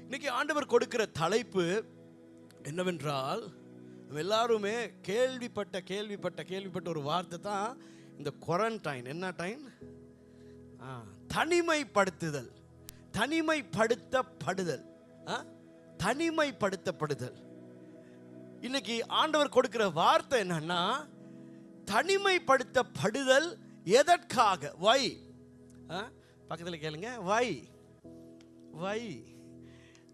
இன்னைக்கு ஆண்டவர் கொடுக்கிற தலைப்பு என்னவென்றால், நம்ம எல்லாருமே கேள்விப்பட்ட ஒரு வார்த்தை தான் இந்த குவாரண்டைன். என்ன டைம்? தனிமைப்படுத்துதல், தனிமைப்படுத்தப்படுதல். இன்னைக்கு ஆண்டவர் கொடுக்கிற வார்த்தை என்னன்னா, தனிமைப்படுத்தப்படுதல் எதற்காக? வை பக்கத்தில் கேளுங்க. வை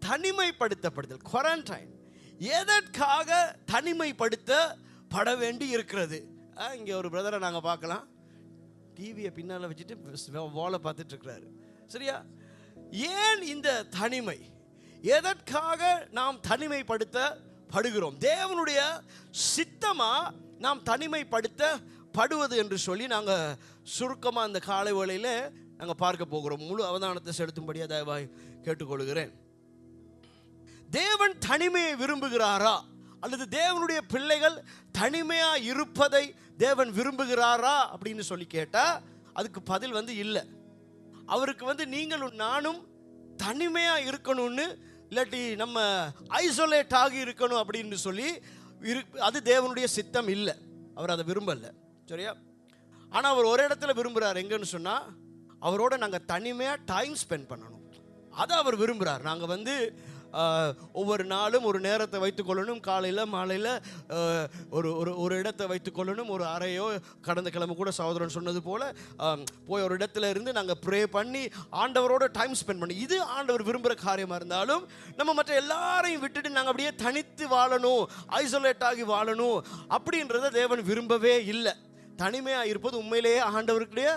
தனிமைப்படுத்தப்படுதல், குவாரண்டைன் எதற்காக தனிமைப்படுத்தப்பட வேண்டி இருக்கிறது? இங்கே ஒரு பிரதரை நாங்கள் பார்க்கலாம், டிவியை பின்னால் வச்சுட்டு வாலை பார்த்துட்டு இருக்கிறாரு. சரியா? ஏன் இந்த தனிமை? எதற்காக நாம் தனிமைப்படுத்தப்படுகிறோம்? தேவனுடைய சித்தமா நாம் தனிமைப்படுத்தப்படுவது என்று சொல்லி நாங்கள் சுருக்கமாக அந்த காலை வேளையில் நாங்கள் பார்க்க போகிறோம். முழு அவதானத்தை செலுத்தும்படியாக தயவாய் கேட்டுக்கொள்கிறேன். தேவன் தனிமையை விரும்புகிறாரா, அல்லது தேவனுடைய பிள்ளைகள் தனிமையா இருப்பதை தேவன் விரும்புகிறாரா அப்படின்னு சொல்லி கேட்டா அதுக்கு பதில் இல்லை. அவருக்கு நீங்களும் நானும் தனிமையா இருக்கணும்னு, இல்லாட்டி நம்ம ஐசோலேட் ஆகி இருக்கணும் அப்படின்னு சொல்லி அது தேவனுடைய சித்தம் இல்லை. அவர் அதை விரும்பல. சரியா? ஆனால் அவர் ஒரு இடத்துல விரும்புகிறார். எங்கன்னு சொன்னால், அவரோட நாங்கள் தனிமையாக டைம் ஸ்பெண்ட் பண்ணணும். அதை அவர் விரும்புகிறார். நாங்கள் ஒவ்வொரு நாளும் ஒரு நேரத்தை வைத்துக்கொள்ளணும். காலையில் மாலையில் ஒரு இடத்தை வைத்துக்கொள்ளணும். ஒரு அறையோ, கடந்த கிழமை கூட சகோதரன் சொன்னது போல் போய் ஒரு இடத்துல இருந்து நாங்கள் ப்ரே பண்ணி ஆண்டவரோட டைம் ஸ்பெண்ட் பண்ணி, இது ஆண்டவர் விரும்புகிற காரியமாக இருந்தாலும், நம்ம மற்ற எல்லாரையும் விட்டுட்டு நாங்கள் அப்படியே தனித்து வாழணும், ஐசோலேட் ஆகி வாழணும் அப்படின்றத தேவன் விரும்பவே இல்லை. தனிமையாக இருப்பது உண்மையிலேயே ஆண்டவருடைய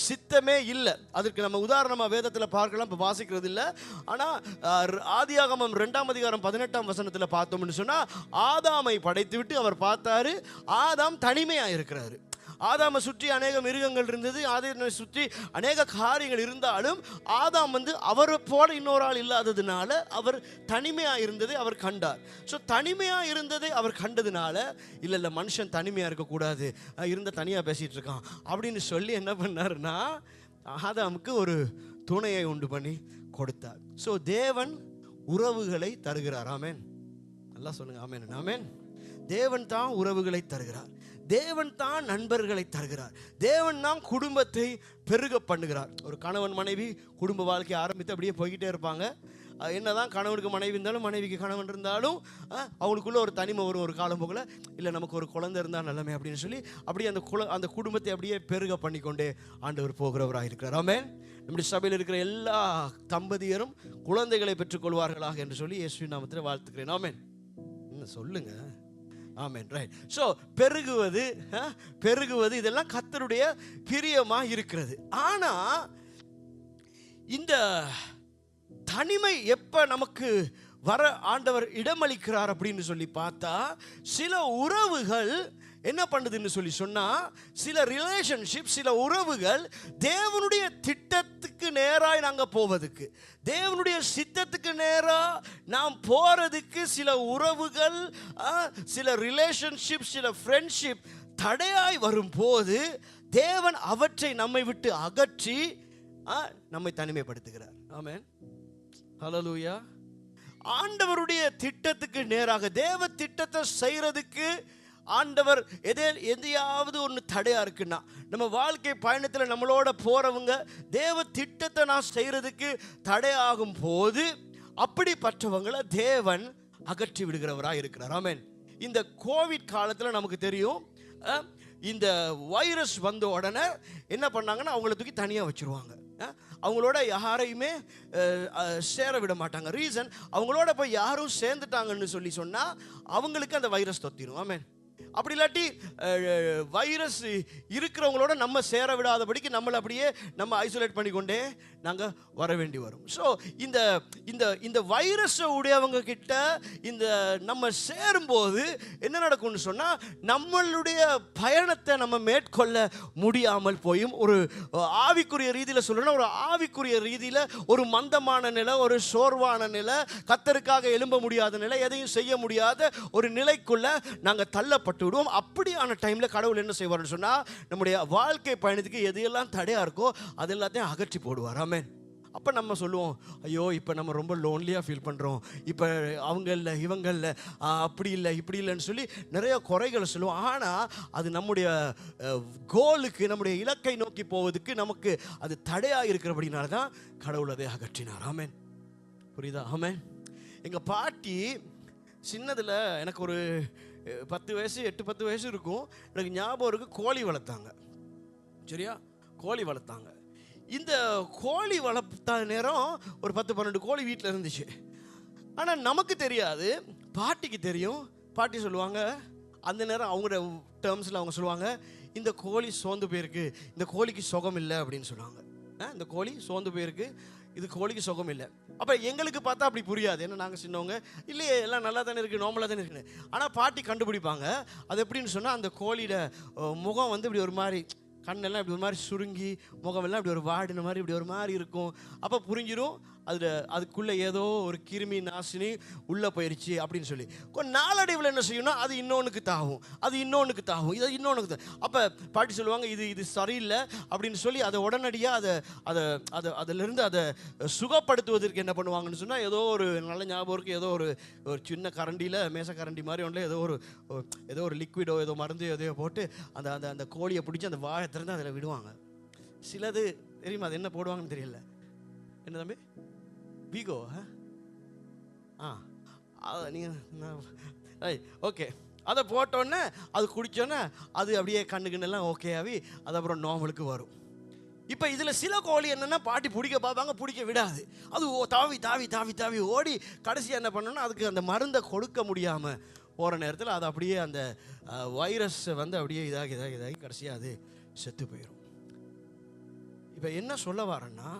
சித்தமே இல்லை. அதற்கு நம்ம உதாரணமாக வேதத்தில் பார்க்கலாம், இப்போ வாசிக்கிறது இல்லை. ஆனால் ஆதியாகமம் 2ஆம் அதிகாரம் 18ஆம் வசனத்தில் பார்த்தோம்னு சொன்னால், ஆதாமை படைத்து விட்டு அவர் பார்த்தாரு, ஆதாம் தனிமையாக இருக்கிறாரு. ஆதாமை சுற்றி அநேக மிருகங்கள் இருந்தது, ஆதாமை சுற்றி அநேக காரியங்கள் இருந்தாலும் ஆதாம் அவரை போல இன்னொரு ஆள் இல்லாததுனால அவர் தனிமையாக இருந்ததை அவர் கண்டார். ஸோ தனிமையாக இருந்ததை அவர் கண்டதுனால, இல்லை மனுஷன் தனிமையாக இருக்கக்கூடாது, இருந்த தனியாக பேசிகிட்டு இருக்கான் அப்படின்னு சொல்லி என்ன பண்ணாருன்னா, ஆதாமுக்கு ஒரு துணையை உண்டு பண்ணி கொடுத்தார். ஸோ தேவன் உறவுகளை தருகிறார். ஆமேன். நல்லா சொல்லுங்க. ஆமேன். ஆமேன். தேவன் தான் உறவுகளை தருகிறார். தேவன் தான் நண்பர்களை தருகிறார். தேவன் தான் குடும்பத்தை பெருக பண்ணுகிறார். ஒரு கணவன் மனைவி குடும்ப வாழ்க்கையை ஆரம்பித்து அப்படியே போய்கிட்டே இருப்பாங்க. என்னதான் கணவனுக்கு மனைவி இருந்தாலும், மனைவிக்கு கணவன் இருந்தாலும், அவங்களுக்குள்ள ஒரு தனிமை வரும். ஒரு காலம் போகல, இல்லை நமக்கு ஒரு குழந்தை இருந்தால் நல்லமே அப்படின்னு சொல்லி அப்படியே அந்த குடும்பத்தை அப்படியே பெருக பண்ணிக்கொண்டே ஆண்டவர் போகிறவராக இருக்கிறார். ஆமென். நம்முடைய சபையில் இருக்கிற எல்லா தம்பதியரும் குழந்தைகளை பெற்றுக்கொள்வார்களாக என்று சொல்லி இயேசுவின் நாமத்தில் வாழ்த்துக்கிறேன். ஆமென். என்ன சொல்லுங்க. ஆமென். ரைட். ஸோ பெருகுவது இதெல்லாம் கர்த்தருடைய பிரியமாக இருக்கிறது. ஆனால் இந்த தனிமை எப்போ நமக்கு வர ஆண்டவர் இடமளிக்கிறார் அப்படின்னு சொல்லி பார்த்தா, சில உறவுகள் என்ன பண்ணுதுன்னு சொல்லி சொன்னா, சில ரிலேஷன்ஷிப், சில உறவுகள் தேவனுடைய திட்டத்துக்கு நேராக நாங்கள் போவதுக்கு, தேவனுடைய சித்தத்துக்கு நேராக நாம் போறதுக்கு சில உறவுகள், சில ரிலேஷன்ஷிப், சில ஃப்ரெண்ட்ஷிப் தடையாய் வரும்போது தேவன் அவற்றை நம்மை விட்டு அகற்றி நம்மை தனிமைப்படுத்துகிறார். ஆமென். ஹல்லேலூயா. ஆண்டவருடைய திட்டத்துக்கு நேராக, தேவ திட்டத்தை செய்யறதுக்கு ஆண்டவர் எதையாவது ஒன்று தடையா இருக்குன்னா, நம்ம வாழ்க்கை பயணத்தில் நம்மளோட போறவங்க தேவ திட்டத்தை நான் செய்யறதுக்கு தடையாகும் போது அப்படிப்பட்டவங்களை தேவன் அகற்றி விடுகிறவராக இருக்கிறார். ஆமென். இந்த கோவிட் காலத்தில் நமக்கு தெரியும், இந்த வைரஸ் வந்த உடனே என்ன பண்ணாங்கன்னா, அவங்கள தூக்கி தனியாக வச்சிருவாங்க. அவங்களோட யாரையுமே சேர விட மாட்டாங்க. ரீசன், அவங்களோட போய் யாரும் சேர்ந்துட்டாங்கன்னு சொல்லி சொன்னால் அவங்களுக்கு அந்த வைரஸ் தொத்திரும். ஆமென். அப்படி இல்லாட்டி வைரஸ் இருக்கிறவங்களோட நம்ம சேர விடாதபடிக்கு நம்மளை அப்படியே நம்ம ஐசோலேட் பண்ணிக்கொண்டே நாங்கள் வர வேண்டி வரும். ஸோ இந்த இந்த இந்த வைரஸை உடையவங்க கிட்ட இந்த நம்ம சேரும்போது என்ன நடக்கும்னு சொன்னால், நம்மளுடைய பயணத்தை நம்ம மேற்கொள்ள முடியாமல் போயும், ஒரு ஆவிக்குரிய ரீதியில் சொல்லணும், ஒரு ஆவிக்குரிய ரீதியில் ஒரு மந்தமான நிலை, ஒரு சோர்வான நிலை, கர்த்தருக்காக எழும்ப முடியாத நிலை, எதையும் செய்ய முடியாத ஒரு நிலைக்குள்ள நாங்கள் தள்ளப்பட்டு விடுவோம். அப்படியான டைம்ல கடவுள் என்ன செய்வார்னு சொன்னா, நம்முடைய வாழ்க்கை பயணத்துக்கு எதையெல்லாம் தடையா இருக்கோ அது எல்லாத்தையும் அகற்றி போடுவார். ஆமென். அப்போ நம்ம சொல்லுவோம், ஐயோ இப்போ நம்ம ரொம்ப லோன்லியாக ஃபீல் பண்ணுறோம், இப்போ அவங்க இல்லை இவங்க இல்லை, அப்படி இல்லை இப்படி இல்லைன்னு சொல்லி நிறைய குறைகளை சொல்லுவோம். ஆனால் அது நம்முடைய கோலுக்கு, நம்முடைய இலக்கை நோக்கி போவதுக்கு நமக்கு அது தடையாக இருக்கிறபடினால தான் கடவுள் அதை அகற்றினார். ஆமென். புரியுதா? ஆமென். எங்கள் பாட்டி சின்னதில் எனக்கு ஒரு 10 வயசு 8-10 வயசு இருக்கும். எனக்கு ஞாபகம் இருக்குது, கோழி வளர்த்தாங்க. சரியா? கோழி வளர்த்தாங்க. இந்த கோழி வளர்த்த நேரம் ஒரு 10-12 கோழி வீட்டில் இருந்துச்சு. ஆனால் நமக்கு தெரியாது, பாட்டிக்கு தெரியும். பாட்டி சொல்லுவாங்க, அந்த நேரம் அவங்களோட டேர்ம்ஸில் அவங்க சொல்லுவாங்க, இந்த கோழி சோர்ந்து போயிருக்கு, இந்த கோழிக்கு சுகம் இல்லை அப்படின்னு சொல்லுவாங்க. இந்த கோழி சோர்ந்து போயிருக்கு, இது கோழிக்கு சுகம் இல்லை. அப்போ எங்களுக்கு பார்த்தா அப்படி புரியாது, ஏன்னா நாங்கள் சின்னவங்க, இல்லையே எல்லாம் நல்லா தானே இருக்குது, நார்மலாக தானே இருக்குன்னு. ஆனால் பாட்டி கண்டுபிடிப்பாங்க. அது எப்படின்னு சொன்னால், அந்த கோழியோட முகம் வந்து இப்படி ஒரு மாதிரி, கண்ணெல்லாம் இப்படி ஒரு மாதிரி சுருங்கி, முகமெல்லாம் இப்படி ஒரு வாடின மாதிரி இப்படி ஒரு மாதிரி இருக்கும். அப்போ புரிஞ்சிடும் அதுக்குள்ளே ஏதோ ஒரு கிருமி நாசினி உள்ளே போயிடுச்சு அப்படின்னு சொல்லி. கொஞ்சம் நாளடைவில் என்ன செய்யணும், அது இன்னொன்றுக்கு தாகும், அது இன்னொன்றுக்கு தாகும், இது இன்னொன்றுக்கு. அப்போ பாட்டி சொல்லுவாங்க, இது சரியில்லை அப்படின்னு சொல்லி அதை உடனடியாக அதிலிருந்து அதை சுகப்படுத்துவதற்கு என்ன பண்ணுவாங்கன்னு சொன்னால், ஏதோ ஒரு நல்ல ஞாபகம் இருக்குது, ஏதோ ஒரு சின்ன கரண்டியில், மேச கரண்டி மாதிரி ஒன்றில் ஏதோ ஒரு லிக்விடோ ஏதோ மருந்து எதையோ போட்டு அந்த கோழியை பிடிச்சி அந்த வாயை திறந்து அதில் விடுவாங்க. சிலது தெரியுமா, அது என்ன போடுவாங்கன்னு தெரியல. என்ன தம்பி? வீகோ? நீங்கள் ஓகே. அதை போட்டோன்னே அது குடித்தோன்னே அது அப்படியே கண்ணுக்குன்னெல்லாம் ஓகே ஆகி அது அப்புறம் நார்மலுக்கு வரும். இப்போ இதில் சில கோழி என்னென்னா, பாட்டி பிடிக்க பார்ப்பாங்க, பிடிக்க விடாது. அது தாவி தாவி தாவி தாவி ஓடி கடைசியாக என்ன பண்ணோன்னா, அதுக்கு அந்த மருந்தை கொடுக்க முடியாமல் போகிற நேரத்தில் அது அப்படியே அந்த வைரஸ் வந்து அப்படியே இதாகி கடைசியாக அது செத்து போயிடும். இப்போ என்ன சொல்ல வரேன்னா,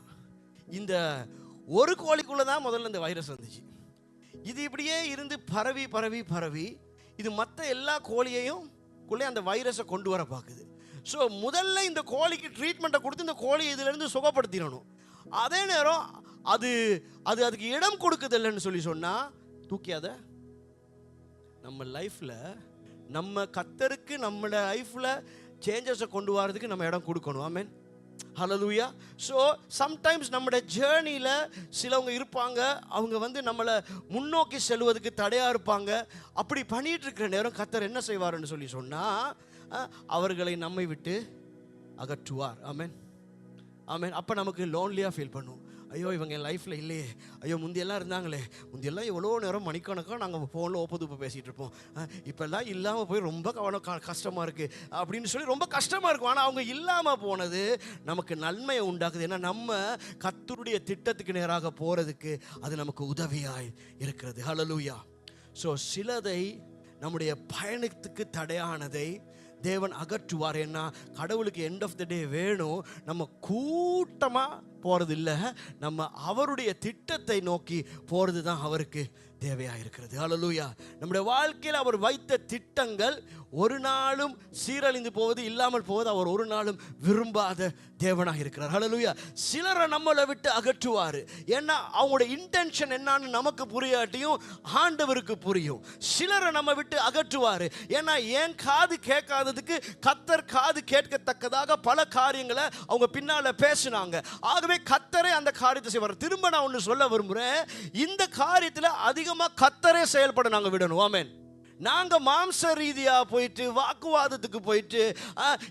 இந்த ஒரு கோழிக்குள்ளே தான் முதல்ல இந்த வைரஸ் வந்துச்சு. இது இப்படியே இருந்து பரவி பரவி பரவி இது மற்ற எல்லா கோழியையும் குள்ளே அந்த வைரஸை கொண்டு வர பார்க்குது. ஸோ முதல்ல இந்த கோழிக்கு ட்ரீட்மெண்ட்டை கொடுத்து இந்த கோழியை இதிலேருந்து சுகப்படுத்திடணும். அதே நேரம் அதுக்கு இடம் கொடுக்குதில்லைன்னு சொல்லி சொன்னால், தூக்கியாத நம்ம லைஃப்பில், நம்ம கர்த்தருக்கு நம்ம லைஃப்பில் சேஞ்சஸை கொண்டு வரதுக்கு நம்ம இடம் கொடுக்கணும். ஆமென். ஹல்லேலூயா. ஸோ சம்டைம்ஸ் நம்மளோட ஜேர்னியில் சிலவங்க இருப்பாங்க, அவங்க வந்து நம்மளை முன்னோக்கி செல்வதற்கு தடையாக இருப்பாங்க. அப்படி பண்ணிகிட்டு இருக்கிற நேரம் கர்த்தர் என்ன செய்வார்னு சொல்லி சொன்னால், அவர்களை நம்மை விட்டு அகற்றுவார். ஆமென். ஆமென். அப்போ நமக்கு லோன்லியாக ஃபீல் பண்ணும். ஐயோ இவங்க என் லைஃப்பில் இல்லையே, ஐயோ முந்தியெல்லாம் இருந்தாங்களே, முந்தியெல்லாம் எவ்வளோ நேரம் மணிக்கணக்காக நாங்கள் ஃபோனில் ஒப்புதுப்பு பேசிகிட்டு இருப்போம், இப்போல்லாம் இல்லாமல் போய் ரொம்ப கஷ்டமாக இருக்குது அப்படின்னு சொல்லி ரொம்ப கஷ்டமாக இருக்கும். ஆனால் அவங்க இல்லாமல் போனது நமக்கு நன்மையை உண்டாக்குது. ஏன்னா நம்ம கர்த்தருடைய திட்டத்துக்கு நேராக போகிறதுக்கு அது நமக்கு உதவியாய் இருக்கிறது. ஹல்லேலூயா. ஸோ சிலதை, நம்முடைய பயணத்துக்கு தடையானதை தேவன் அகற்றுவார். ஏன்னா கடவுளுக்கு எண்ட் ஆஃப் த டே வேணும், நம்ம கூட்டமாக போகிறது இல்லை, நம்ம அவருடைய திட்டத்தை நோக்கி போகிறது தான் அவருக்கு தேவையாக இருக்கிறது. ஹல்லேலூயா. நம்முடைய வாழ்க்கையில் அவர் வைத்த திட்டங்கள் ஒரு நாளும் சீரழிந்து போவது, இல்லாமல் போவது அவர் ஒரு நாளும் விரும்பாத தேவனாக இருக்கிறார். ஹல்லேலூயா. சிலரை நம்மளை விட்டு அகற்றுவார். ஏன்னா அவங்களோட இன்டென்ஷன் என்னன்னு நமக்கு புரியாட்டியும் ஆண்டவருக்கு புரியும். சிலரை நம்ம விட்டு அகற்றுவார். ஏன்னா என் காது கேட்காததுக்கு கர்த்தர் காது கேட்கத்தக்கதாக பல காரியங்களை அவங்க பின்னால் பேசினாங்க. ஆகவே கர்த்தரே அந்த காரியத்தை செய்வார். திரும்ப நான் ஒன்று சொல்ல விரும்புகிறேன், இந்த காரியத்தில் அதிகமாக கர்த்தரே செயல்பட நாங்கள் விடணும். ஆமென். நாங்கள் மாம்ச ரீதியாக போயிட்டு வாக்குவாதத்துக்கு போயிட்டு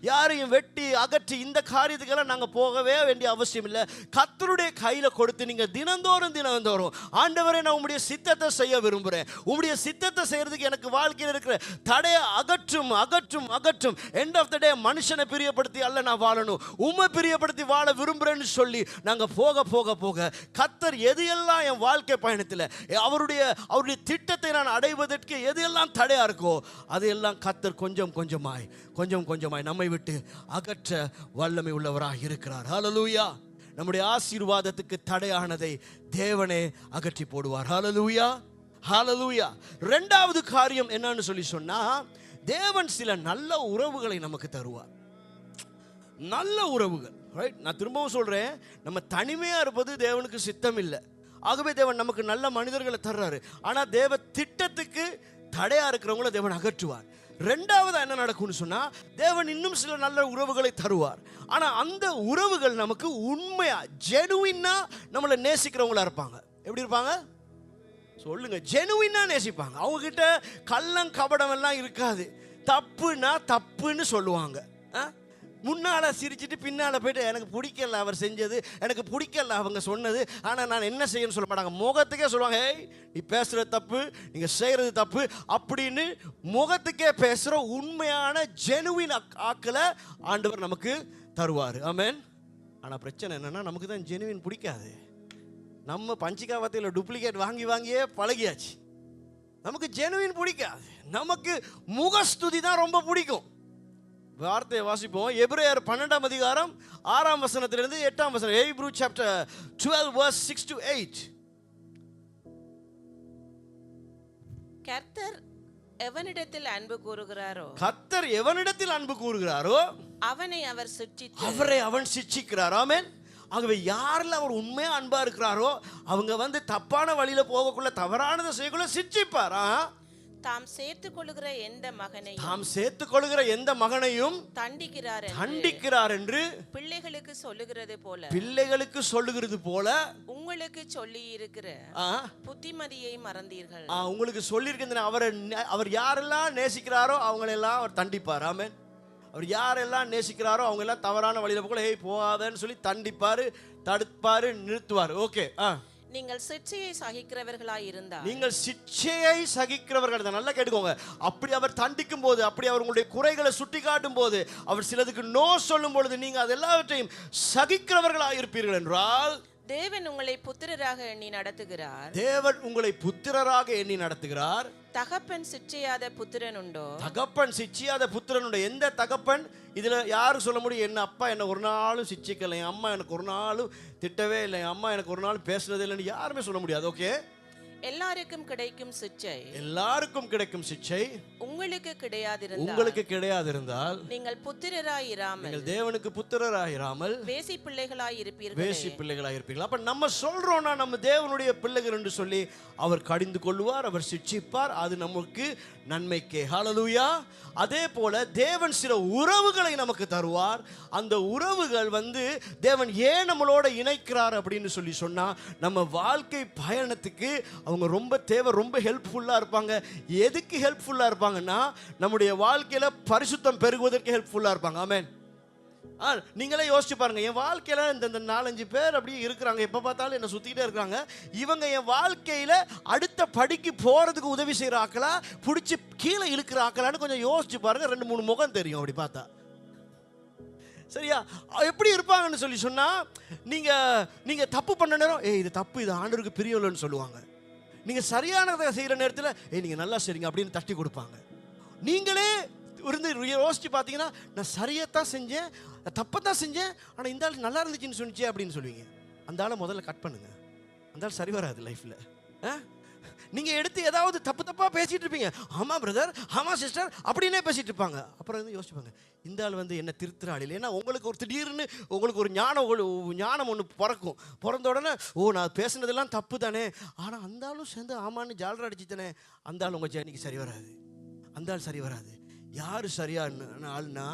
யாரையும் வெட்டி அகற்றி இந்த காரியத்துக்கெல்லாம் நாங்கள் போகவே வேண்டிய அவசியம் இல்லை. கர்த்தருடைய கையில் கொடுத்து நீங்கள் தினந்தோறும் ஆண்டவரே நான் உம்முடைய சித்தத்தை செய்ய விரும்புகிறேன், உம்முடைய சித்தத்தை செய்கிறதுக்கு எனக்கு வாழ்க்கையில் இருக்கிற தடையை அகற்றும் அகற்றும் அகற்றும். எண்ட் ஆஃப் த டே மனுஷனை பிரியப்படுத்தி அல்ல நான் வாழணும், உம்மை பிரியப்படுத்தி வாழ விரும்புகிறேன்னு சொல்லி நாங்கள் போக போக போக கர்த்தர் எது எல்லாம் என் வாழ்க்கை பயணத்தில் அவருடைய திட்டத்தை நான் அடைவதற்கு எது எல்லாம் தடையா இருக்கோ அதையெல்லாம் கர்த்தர் கொஞ்சம் கொஞ்சமாய் நம்மை விட்டு அகற்ற வல்லமை உள்ளவராக இருக்கிறார். ஹல்லேலூயா. நம்முடைய ஆசீர்வாதத்துக்கு தடையானதை தேவனே அகற்றி போடுவார். ஹல்லேலூயா. ஹல்லேலூயா. இரண்டாவது காரியம் என்னன்னு சொல்லி சொன்னா, தேவன் சில நல்ல உறவுகளை நமக்கு தருவார். நல்ல உறவுகள். ரைட். நான் திரும்பவும் சொல்றேன், நம்ம தனிமையா இருப்பது தேவனுக்கு சித்தம் இல்லை. ஆகவே தேவன் நமக்கு நல்ல மனிதர்களை தர்றாரு. ஆனால் தேவ திட்டத்துக்கு தடையா இருக்கிறவங்கள தேவன் அகற்றுவார். ரெண்டாவது என்ன நடக்கும்னு சொன்னா, தேவன் இன்னும் சில நல்ல உறவுகளை தருவார். ஆனா அந்த உறவுகள் நமக்கு உண்மையா ஜெனுவினா நம்மளை நேசிக்கிறவங்களா இருப்பாங்க. எப்படி இருப்பாங்க சொல்லுங்க? ஜெனுவினா நேசிப்பாங்க. அவங்க கிட்ட கள்ளம் கபடம் எல்லாம் இருக்காது. தப்புனா தப்புன்னு சொல்லுவாங்க. முன்னால சிரிச்சிட்டு பின்னால போயிட்டு எனக்கு பிடிக்கல அவர் செஞ்சது, எனக்கு பிடிக்கல அவங்க சொன்னது, ஆனால் நான் என்ன செய்யணும்னு சொல்ல மாட்டாங்க. முகத்துக்கே சொல்லுவாங்க, ஏய் நீ பேசுகிறது தப்பு, நீங்கள் செய்கிறது தப்பு அப்படின்னு முகத்துக்கே பேசுகிற உண்மையான ஜெனுவின் ஆக்களை ஆண்டவர் நமக்கு தருவார். ஆமென். ஆனால் பிரச்சனை என்னென்னா, நமக்கு தான் ஜெனுவின் பிடிக்காது. நம்ம பஞ்சிகாவத்தில் டூப்ளிகேட் வாங்கி வாங்கியே பழகியாச்சு. நமக்கு ஜெனுவின் பிடிக்காது. நமக்கு முகஸ்துதி தான் ரொம்ப பிடிக்கும். வார்த்தையை வாசிப்போம். எபிரேயர் 12ஆம் அதிகாரம் 6ஆம் வசனத்திலிருந்து 8ஆம் வசனம். Hebrew chapter 12 verse 6 to 8. கர்த்தர் எவனிடத்தில் அன்பு கூறுகிறாரோ, கர்த்தர் எவனிடத்தில் அன்பு கூறுகிறாரோ அவனை அவர் சிட்சித்து அவரை அவன் சிட்சிக்கிறார். ஆமென். ஆகவே யாரில் அவர் உண்மையா அன்பா இருக்கிறாரோ அவங்க தப்பான வழியில போகக்குள்ள, தவறானதை செய்யக்குள்ள சிட்சிப்பாரா. தாம் சேர்த்துக் கொள்ளுகிற எந்த மகனையும் தண்டிக்கிறார் என்று பிள்ளைகளுக்கு சொல்லுகிறது போல உங்களுக்கு சொல்லி இருக்கிற புத்திமதியை மறந்தீர்கள். உங்களுக்கு சொல்லி இருக்கின்ற அவர் யாரெல்லாம் நேசிக்கிறாரோ அவங்களெல்லாம் அவர் தண்டிப்பார். ஆமென். அவர் யாரெல்லாம் நேசிக்கிறாரோ அவங்க எல்லாம் தவறான வழியில போகல, ஏய் போகாதன்னு சொல்லி தண்டிப்பாரு, தடுப்பாரு, நிறுத்துவார். ஓகே. நீங்கள் சிட்சையை சகிக்கிறவர்களாய் இருந்தால், நீங்கள் சிட்சையை சகிக்கிறவர்கள் தான். நல்லா கேட்டுக்கோங்க. அப்படி அவர் தண்டிக்கும் போது, அப்படி அவர் உங்களுடைய குறைகளை சுட்டி காட்டும் போது, அவர் சிலதுக்கு நோ சொல்லும் பொழுது நீங்க அது எல்லாவற்றையும் சகிக்கிறவர்களாய் இருப்பீர்கள் என்றால், தேவன் உங்களை புத்திரராக எண்ணி நடத்துகிறார். தேவன் உங்களை புத்திரராக எண்ணி நடத்துகிறார். தகப்பன் சிட்சையாத புத்திரன் உண்டோ? தகப்பன் சிட்சையாத புத்திரன் உண்டோ? எந்த தகப்பன் இதுல யாரும் சொல்ல முடியும்? என்ன அப்பா என்ன ஒரு நாளும் சிட்சிக்கல, என் அம்மா எனக்கு ஒரு நாளும் திட்டவே இல்லை, என் அம்மா எனக்கு ஒரு நாள் பேசுனதே இல்லைன்னு யாருமே சொல்ல முடியாது. ஓகே. எல்லாருக்கும் கிடைக்கும் சிட்சை, எல்லாருக்கும் கிடைக்கும் சிட்சை உங்களுக்கு கிடையாதிருந்தால் நீங்கள் புத்திரராயிராமல், நீங்கள் தேவனுக்கு புத்திரராயிராமல் வேசி பிள்ளைகளாய் இருப்பீர்கள். அப்ப நம்ம சொல்றோம்னா நம்ம தேவனுடைய பிள்ளைகள் என்று சொல்லி அவர் கடிந்து கொள்வார், அவர் சிட்சிப்பார். அது நமக்கு நன்மைக்கே. ஹல்லேலூயா. அதே போல தேவன் சில உறவுகளை நமக்கு தருவார். அந்த உறவுகள் தேவன் ஏன் நம்மளோட இணைக்கிறார் அப்படின்னு சொல்லி சொன்னா, நம்ம வாழ்க்கை பயணத்துக்கு அவங்க ரொம்ப ஹெல்ப்ஃபுல்லா இருப்பாங்க. எதுக்கு ஹெல்ப்ஃபுல்லா இருப்பாங்கன்னா, நம்முடைய வாழ்க்கையில பரிசுத்தம் பெருகுவதற்கு ஹெல்ப்ஃபுல்லா இருப்பாங்க. ஆமென். நீங்களே யோசிச்சு பாருங்க. என் வாழ்க்கையில இந்த 4-5 பேர் அப்படியே இருக்கிறாங்க, எப்ப பார்த்தாலும் என்ன சுத்திக்கிட்டே இருக்காங்க. இவங்க என் வாழ்க்கையில அடுத்த படிக்கு போறதுக்கு உதவி செய்யற ஆக்களா, பிடிச்சி கீழே இழுக்கிற ஆக்கலான்னு கொஞ்சம் யோசிச்சு பாருங்க. 2-3 முகம் தெரியும் அப்படி பார்த்தா. சரியா? எப்படி இருப்பாங்கன்னு சொல்லி சொன்னா, நீங்க தப்பு பண்ண நேரம், ஏய் இது தப்பு, இது ஆண்டவருக்கு பிரியவில்லைன்னு சொல்லுவாங்க. நீங்க சரியானதை செய்யற நேரத்தில், ஏய் நீங்க நல்லா செய்றீங்க அப்படின்னு தட்டி கொடுப்பாங்க. நீங்களே யோசிச்சு பார்த்தீங்கன்னா, நான் சரியாத்தான் செஞ்சேன், தப்பத்தான் செஞ்சேன், ஆனால் இந்த ஆள் நல்லா இருந்துச்சுன்னு சொன்னிச்சே அப்படின்னு சொல்லுவீங்க. அந்த ஆளை முதல்ல கட் பண்ணுங்க. அந்த ஆள் சரி வராது லைஃப்ல. நீங்க எடுத்து ஏதாவது தப்பா பேசிட்டு இருப்பீங்க. ஆமா பிரதர், ஆமா சிஸ்டர் அப்படின்னே பேசிட்டு இருப்பாங்க. அப்புறம் யோசிப்பாங்க, இந்த ஆள் என்ன திருத்துறாள் இல்லை. ஏன்னா உங்களுக்கு ஒரு திடீர்னு உங்களுக்கு ஒரு ஞானம் ஒன்று பிறக்கும். பிறந்த உடனே, ஓ நான் பேசுனதெல்லாம் தப்பு தானே, ஆனால் அந்த ஆளும் சேர்ந்து ஆமான்னு ஜாலரா அடிச்சு தானே. அந்த ஆள் உங்க ஜேர்னிக்கு சரி வராது. அந்த ஆள் சரி வராது. யாரு சரியான ஆள்னா,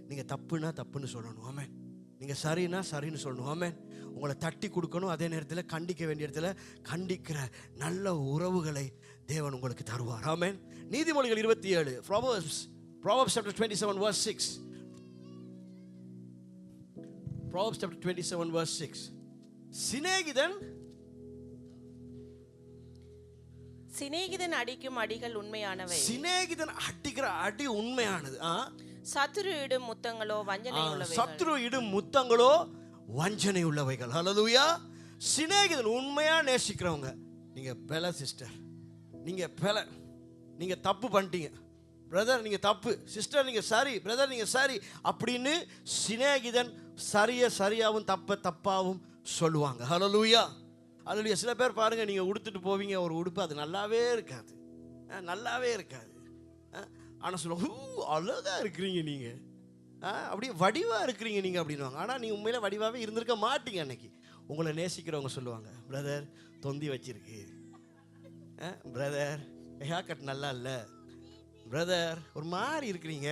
நீங்க தப்புனா தப்புன்னு சொல்லணும். ஆமென். நீங்க சரினா சரின்னு சொல்லணும். ஆமென். உங்களை தட்டி கொடுக்கணும். அதே நேரத்தில் கண்டிக்க வேண்டிய இடத்துல கண்டிக்கிற நல்ல உறவுகளை தேவன் உங்களுக்கு தருவார். ஆமென். நீதிமொழிகள் 27, Proverbs chapter 27 verse 6. Proverbs chapter 27 verse 6. சிநேகிதன் அடிக்கும் அடிகள் உண்மையானவை. சிநேகிதன் அடிக்கிற அடி உண்மையானது. சத்துரு இடும் முத்தங்களோ வஞ்சனை உள்ளவைகள். ஹல்லேலூயா. சிநேகிதன் உண்மையா நேசிக்கிறவங்க. நீங்க பெல சிஸ்டர், நீங்க தப்பு பண்ணிட்டீங்க பிரதர், நீங்க தப்பு சிஸ்டர், நீங்க சரி பிரதர், நீங்க சரி அப்படின்னு சிநேகிதன் சரியாவும் தப்பாவும் சொல்லுவாங்க. ஹல்லேலூயா. ஹல்லேலூயா. சில பேர் பாருங்க, நீங்க உடுத்துட்டு போவீங்க ஒரு உடுப்பு, அது நல்லாவே இருக்காது. ஆனா சொல்லுவாங்க, அழகா இருக்கிறீங்க நீங்க, அப்படியே வடிவா இருக்கிறீங்க நீங்க அப்படின்வாங்க. ஆனா நீங்க உண்மையில வடிவாவே இருந்திருக்க மாட்டீங்க. அன்னைக்கு உங்களை நேசிக்கிறவங்க சொல்லுவாங்க, பிரதர் தொந்தி வச்சிருக்கு, பிரதர் ஹேர் கட் நல்லா இல்லை, பிரதர் ஒரு மாதிரி இருக்கிறீங்க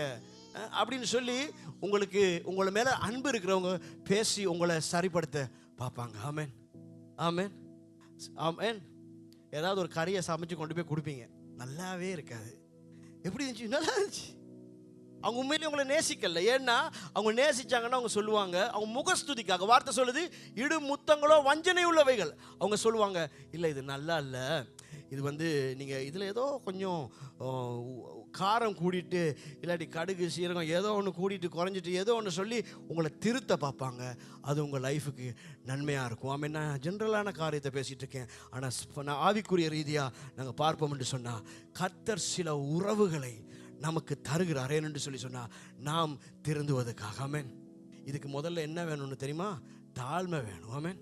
அப்படின்னு சொல்லி உங்களுக்கு உங்களை மேலே அன்பு இருக்கிறவங்க பேசி உங்களை சரிப்படுத்த பார்ப்பாங்க. ஆமென், ஆமென், ஆமென். ஏதாவது ஒரு கறியை சமைச்சு கொண்டு போய் கொடுப்பீங்க, நல்லாவே இருக்காது. எப்படி இருந்துச்சு? நல்லா இருந்துச்சு. அவங்க உண்மையிலேயே உங்களை நேசிக்கல. ஏன்னா அவங்க நேசிச்சாங்கன்னா அவங்க சொல்லுவாங்க, அவங்க முகஸ்துதிக்காக வார்த்தை சொல்லுது, இடு முத்தங்களோ வஞ்சனை உள்ளவைகள். அவங்க சொல்லுவாங்க, இல்லை இது நல்லா இல்லை, இது வந்து நீங்கள் இதில் ஏதோ கொஞ்சம் காரம் கூடிட்டு, இல்லாட்டி கடுகு சீரகம் ஏதோ ஒன்று கூடிட்டு குறைஞ்சிட்டு ஏதோ ஒன்று சொல்லி உங்களை திருத்த பார்ப்பாங்க. அது உங்கள் லைஃபுக்கு நன்மையாக இருக்கும். ஆமாம், நான் ஜென்ரலான காரியத்தை பேசிகிட்டு இருக்கேன். ஆனால் நான் ஆவிக்குரிய ரீதியாக நாங்கள் பார்ப்போம் என்று சொன்னால், கர்த்தர் சில உறவுகளை நமக்கு தருகிறார். ஏன்னு சொல்லி சொன்னால், நாம் திருந்துவதற்காக. ஆமென். இதுக்கு முதல்ல என்ன வேணும்னு தெரியுமா? தாழ்மை வேணும். ஆமென்,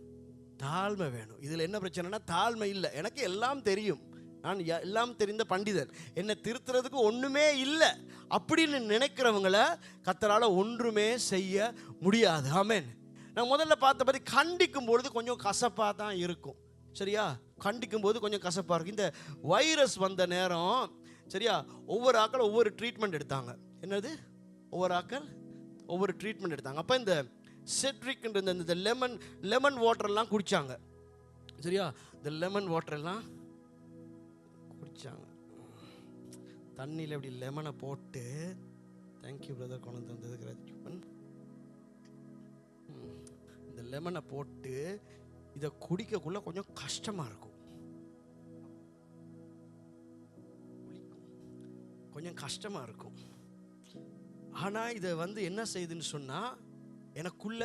தாழ்மை வேணும். இதில் என்ன பிரச்சனைனா, தாழ்மை இல்லை. எனக்கு எல்லாம் தெரியும், நான் எல்லாம் தெரிந்த பண்டிதர், என்னை திருத்துறதுக்கு ஒன்றுமே இல்லை அப்படின்னு நினைக்கிறவங்களை கர்த்தரால் ஒன்றுமே செய்ய முடியாது. ஆமென். நான் முதல்ல பார்த்த பற்றி கண்டிக்கும் பொழுது கொஞ்சம் கசப்பாக தான் இருக்கும். சரியா? கண்டிக்கும் போது கொஞ்சம் கசப்பாக இருக்கும். இந்த வைரஸ் வந்த நேரம் சரியா, ஒவ்வொரு ஆக்கள் ஒவ்வொரு ட்ரீட்மெண்ட் எடுத்தாங்க. என்னது? ஒவ்வொரு ஆக்கள் ஒவ்வொரு ட்ரீட்மெண்ட் எடுத்தாங்க. அப்போ இந்த செட்ரிக்ன்ற இந்த லெமன் வாட்டர்லாம் குடித்தாங்க. சரியா? இந்த லெமன் வாட்டர்லாம் குடித்தாங்க. தண்ணியில் இப்படி லெமனை போட்டு, தேங்க்யூ பிரதர் கொண்டு தந்ததுக்கு, இந்த லெமனை போட்டு இதை குடிக்கக்குள்ள கொஞ்சம் கஷ்டமாக இருக்கும், கொஞ்சம் கஷ்டமாக இருக்கும். ஆனால் இதை வந்து என்ன செய்யுதுன்னு சொன்னால், எனக்குள்ள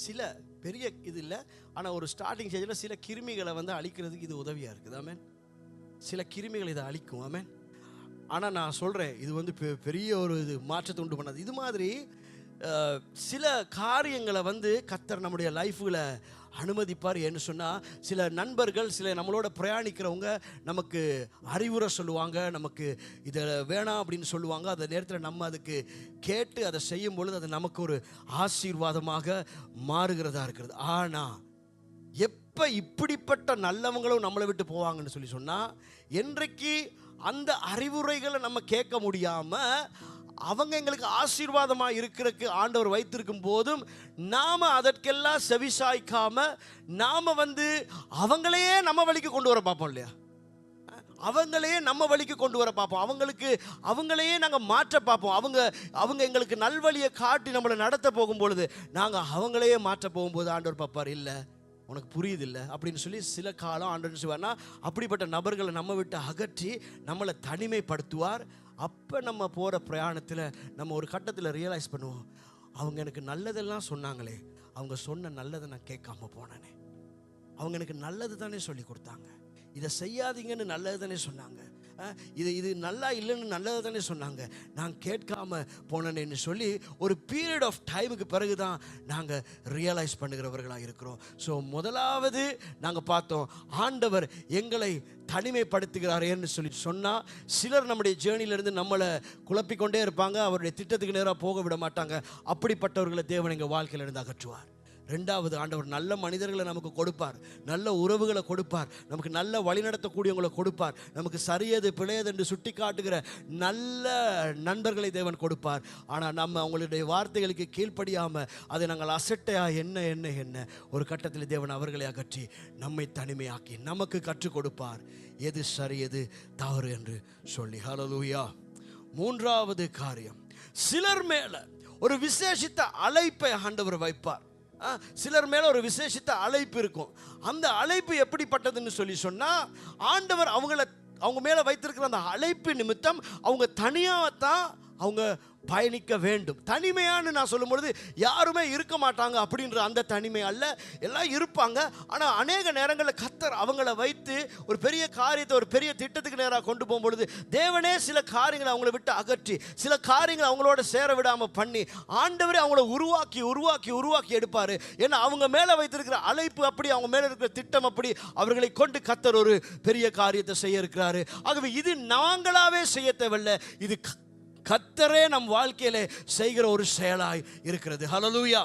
சில பெரிய இது இல்லை, ஆனால் ஒரு ஸ்டார்டிங் ஸ்டேஜில் சில கிருமிகளை வந்து அழிக்கிறதுக்கு இது உதவியாக இருக்குது. ஆமென். சில கிருமிகள் இதை அழிக்கும். ஆமென். ஆனால் நான் சொல்கிறேன், இது வந்து பெரிய ஒரு இது மாற்றத்தை உண்டு பண்ணாது. இது மாதிரி சில காரியங்களை வந்து கர்த்தர் நம்முடைய லைஃப்பில் அனுமதிப்பார். ஏன்னு சொன்னால், சில நண்பர்கள், சில நம்மளோட பிரயாணிக்கிறவங்க நமக்கு அறிவுரை சொல்லுவாங்க, நமக்கு இதை வேணாம் அப்படின்னு சொல்லுவாங்க. அந்த நேரத்தில் நம்ம அதுக்கு கேட்டு அதை செய்யும் பொழுது அது நமக்கு ஒரு ஆசீர்வாதமாக மாறுகிறதா இருக்கிறது. ஆனால் எப்போ இப்படிப்பட்ட நல்லவங்களும் நம்மளை விட்டு போவாங்கன்னு சொல்லி சொன்னால், என்றைக்கு அந்த அறிவுரைகளை நம்ம கேட்க முடியாமல் அவங்க எங்களுக்கு ஆசீர்வாதமாக இருக்கிறதுக்கு ஆண்டவர் வைத்திருக்கும் போதும் நாம் அதற்கெல்லாம் செவிசாய்க்காம நாம் வந்து அவங்களையே நம்ம வழிக்கு கொண்டு வர பார்ப்போம் இல்லையா? அவங்களையே நம்ம வழிக்கு கொண்டு வர பார்ப்போம், அவங்களையே நாங்கள் மாற்ற பார்ப்போம். அவங்க எங்களுக்கு நல்வழியை காட்டி நம்மளை நடத்த போகும் பொழுது நாங்கள் அவங்களையே மாற்ற போகும்போது ஆண்டவர் பார்ப்பார், இல்லை உனக்கு புரியுது இல்லை அப்படின்னு சொல்லி சில காலம் ஆண்டவர் செய்வார்னா, அப்படிப்பட்ட நபர்களை நம்ம விட்டு அகற்றி நம்மளை தனிமைப்படுத்துவார். அப்போ நம்ம போகிற பிரயாணத்தில் நம்ம ஒரு கட்டத்தில் ரியலைஸ் பண்ணுவோம், அவங்க எனக்கு நல்லதெல்லாம் சொன்னாங்களே, அவங்க சொன்ன நல்லதை நான் கேட்காம போனேனே. அவங்க எனக்கு நல்லது தானே சொல்லி கொடுத்தாங்க, இதை செய்யாதீங்கன்னு நல்லது தானே சொன்னாங்க, இது நல்லா இல்லைன்னு நல்லது தானே சொன்னாங்க, நான் கேட்காம போனேன்னு சொல்லி ஒரு பீரியட் ஆஃப் டைமுக்கு பிறகு தான் நாங்கள் ரியலைஸ் பண்ணுகிறவர்களாக இருக்கிறோம். ஸோ முதலாவது நாங்கள் பார்த்தோம், ஆண்டவர் எங்களை தனிமைப்படுத்துகிறாரேன்னு சொல்லி சொன்னால், சிலர் நம்முடைய ஜேர்னியிலேருந்து நம்மளை குழப்பிக்கொண்டே இருப்பாங்க, அவருடைய திட்டத்துக்கு நேராக போக விட மாட்டாங்க. அப்படிப்பட்டவர்களை தேவன் எங்கள் வாழ்க்கையிலிருந்து அகற்றுவார். ரெண்டாவது, ஆண்டவர் நல்ல மனிதர்களை நமக்கு கொடுப்பார், நல்ல உறவுகளை கொடுப்பார், நமக்கு நல்ல வழிநடத்தக்கூடியவங்களை கொடுப்பார், நமக்கு சரியது பிழையது என்று சுட்டி காட்டுகிற நல்ல நண்பர்களை தேவன் கொடுப்பார். ஆனால் நம்ம அவங்களுடைய வார்த்தைகளுக்கு கீழ்ப்படியாமல் அதை நாங்கள் அசட்டையா என்ன ஒரு கட்டத்தில் தேவன் அவர்களை அகற்றி நம்மை தனிமையாக்கி நமக்கு கற்றுக் கொடுப்பார் எது சரி எது தவறு என்று சொல்லி. ஹல்லேலூயா. மூன்றாவது காரியம், சிலர் மேல ஒரு விசேஷித்த அழைப்பை ஆண்டவர் வைப்பார். சிலர் மேல ஒரு விசேஷித்த அழைப்பு இருக்கும். அந்த அழைப்பு எப்படிப்பட்டதுன்னு சொல்லி சொன்னா, ஆண்டவர் அவங்க மேல வைத்திருக்கிற அந்த அழைப்பு நிமித்தம் அவங்க தனியாகத்தான் அவங்க பயணிக்க வேண்டும். தனிமையான்னு நான் சொல்லும் பொழுது யாருமே இருக்க மாட்டாங்க அப்படின்ற அந்த தனிமை அல்ல, எல்லாம் இருப்பாங்க. ஆனால் அநேக நேரங்களில் கர்த்தர் அவங்கள வைத்து ஒரு பெரிய காரியத்தை, ஒரு பெரிய திட்டத்துக்கு நேராக கொண்டு போகும்பொழுது தேவனே சில காரியங்களை அவங்கள விட்டு அகற்றி, சில காரியங்களை அவங்களோட சேர விடாமல் பண்ணி, ஆண்டவரே அவங்கள உருவாக்கி எடுப்பார். ஏன்னா அவங்க மேலே வைத்திருக்கிற அழைப்பு அப்படி, அவங்க மேலே இருக்கிற திட்டம் அப்படி, அவர்களை கொண்டு கர்த்தர் ஒரு பெரிய காரியத்தை செய்ய இருக்கிறாரு. ஆகவே இது நாங்களாவே செய்ய தேவையில்லை, இது கர்த்தரே நம் வாழ்க்கையிலே செய்கிற ஒரு செயலாய் இருக்கிறது. ஹல்லேலூயா.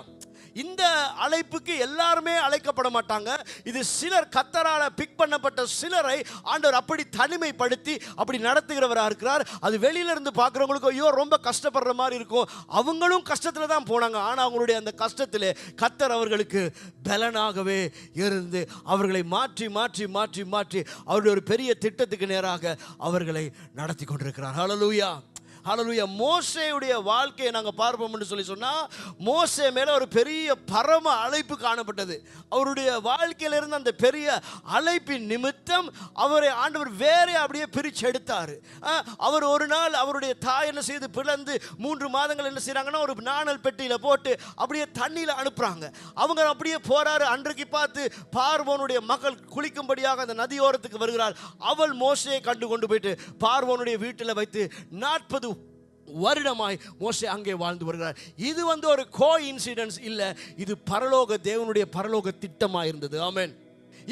இந்த அழைப்புக்கு எல்லாருமே அழைக்கப்பட மாட்டாங்க. இது சிலர் கர்த்தரால பிக் பண்ணப்பட்ட சிலரை ஆண்டவர் அப்படி தனிமைப்படுத்தி அப்படி நடத்துகிறவராக இருக்கிறார். அது வெளியில இருந்து பார்க்குறவங்களுக்கு ஐயோ ரொம்ப கஷ்டப்படுற மாதிரி இருக்கும். அவங்களும் கஷ்டத்தில் தான் போனாங்க. ஆனால் அவங்களுடைய அந்த கஷ்டத்தில் கர்த்தர் அவர்களுக்கு பலனாகவே இருந்து அவர்களை மாற்றி மாற்றி மாற்றி மாற்றி அவருடைய ஒரு பெரிய திட்டத்துக்கு நேராக அவர்களை நடத்தி கொண்டிருக்கிறார். ஹல்லேலூயா, ஹல்லேலூயா. மோசேயுடைய வாழ்க்கையை நாங்கள் பார்ப்போம்னு சொல்லி சொன்னால், மோசே மேலே ஒரு பெரிய பரம அழைப்பு காணப்பட்டது. அவருடைய வாழ்க்கையில் இருந்த அந்த பெரிய அழைப்பின் நிமித்தம் அவரை ஆண்டவர் வேறே அப்படியே பிரித்து எடுத்தார். அவர் ஒரு நாள் அவருடைய தாய் என்ன செய்து பிளந்து 3 மாதங்கள் என்ன செய்கிறாங்கன்னா ஒரு நாணல் பெட்டியில் போட்டு அப்படியே தண்ணியில் அனுப்புகிறாங்க. அவங்க அப்படியே போகிறாரு. அன்றைக்கு பார்த்து பார்வோனுடைய மகள் குளிக்கும்படியாக அந்த நதியோரத்துக்கு வருகிறாள். அவள் மோசையை கண்டு கொண்டு போயிட்டு பார்வோனுடைய வீட்டில் வைத்து 40 வருடமாய் மோசே அங்கே வாழ்ந்து வருகிறார். இது ஒரு கோ இன்சிடென்ஸ் இல்லை, இது பரலோக தேவனுடைய பரலோக திட்டமாக இருந்தது. ஆமென்.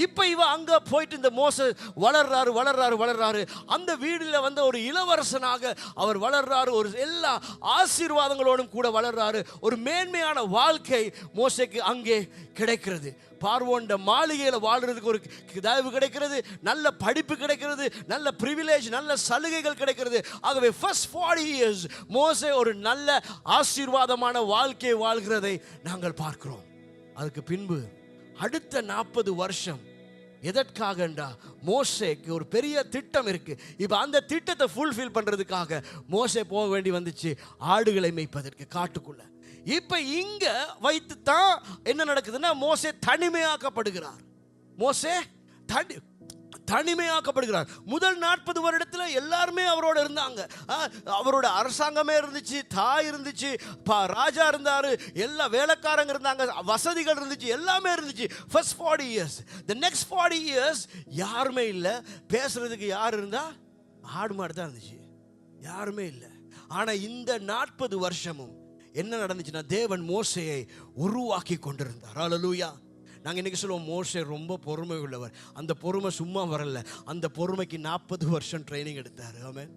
இப்போ அங்கே போயிட்டு இந்த மோசே வளர்றாரு. அந்த வீட்டில் ஒரு இளவரசனாக அவர் வளர்றாரு. ஒரு எல்லா ஆசீர்வாதங்களோடும் கூட வளர்றாரு. ஒரு மேன்மையான வாழ்க்கை மோசேக்கு அங்கே கிடைக்கிறது. பார்வோண்ட மாளிகையில் வாழ்றதுக்கு ஒரு தயவு கிடைக்கிறது, நல்ல படிப்பு கிடைக்கிறது, நல்ல பிரிவிலேஜ், நல்ல சலுகைகள் கிடைக்கிறது. ஆகவே ஃபர்ஸ்ட் 40 இயர்ஸ் மோசே ஒரு நல்ல ஆசீர்வாதமான வாழ்க்கையை வாழ்கிறதை நாங்கள் பார்க்கிறோம். அதுக்கு பின்பு அடுத்த 40 வருஷம் எதற்காகண்டா மோசேக்கு ஒரு பெரிய திட்டம் இருக்கு. இப்போ அந்த திட்டத்தை ஃபுல்ஃபில் பண்றதுக்காக மோசே போக வேண்டி வந்துச்சு ஆடுகளை மேய்ப்பதற்கு காட்டுக்குள்ள. இப்போ இங்க வைத்து தான் என்ன நடக்குதுன்னா மோசே தனிமையாக்கப்படுகிறார். மோசே தனிமையாக்கப்படுகிறார். முதல் 40 வருடத்தில் எல்லாருமே அவரோட இருந்தாங்க. அவரோட அரசாங்கமே இருந்துச்சு, தாய் இருந்துச்சு, ராஜா இருந்தாரு, எல்லா வேலைக்காரங்க இருந்தாங்க, வசதிகள் இருந்துச்சு, எல்லாமே இருந்துச்சு. First 40 years. The next 40 years யாருமே இல்லை. பேசுறதுக்கு யார் இருந்தா? ஆடு மாடு தான் இருந்துச்சு, யாருமே இல்லை. ஆனால் இந்த 40 வருஷமும் என்ன நடந்துச்சுன்னா தேவன் மோசேயை உருவாக்கி கொண்டிருந்தார். ஹல்லேலூயா. நாங்கள் இன்றைக்கி சொல்லுவோம் மோசே ரொம்ப பொறுமை உள்ளவர். அந்த பொறுமை சும்மா வரல, அந்த பொறுமைக்கு 40 வருஷம் ட்ரைனிங் எடுத்தார். ஆமென்.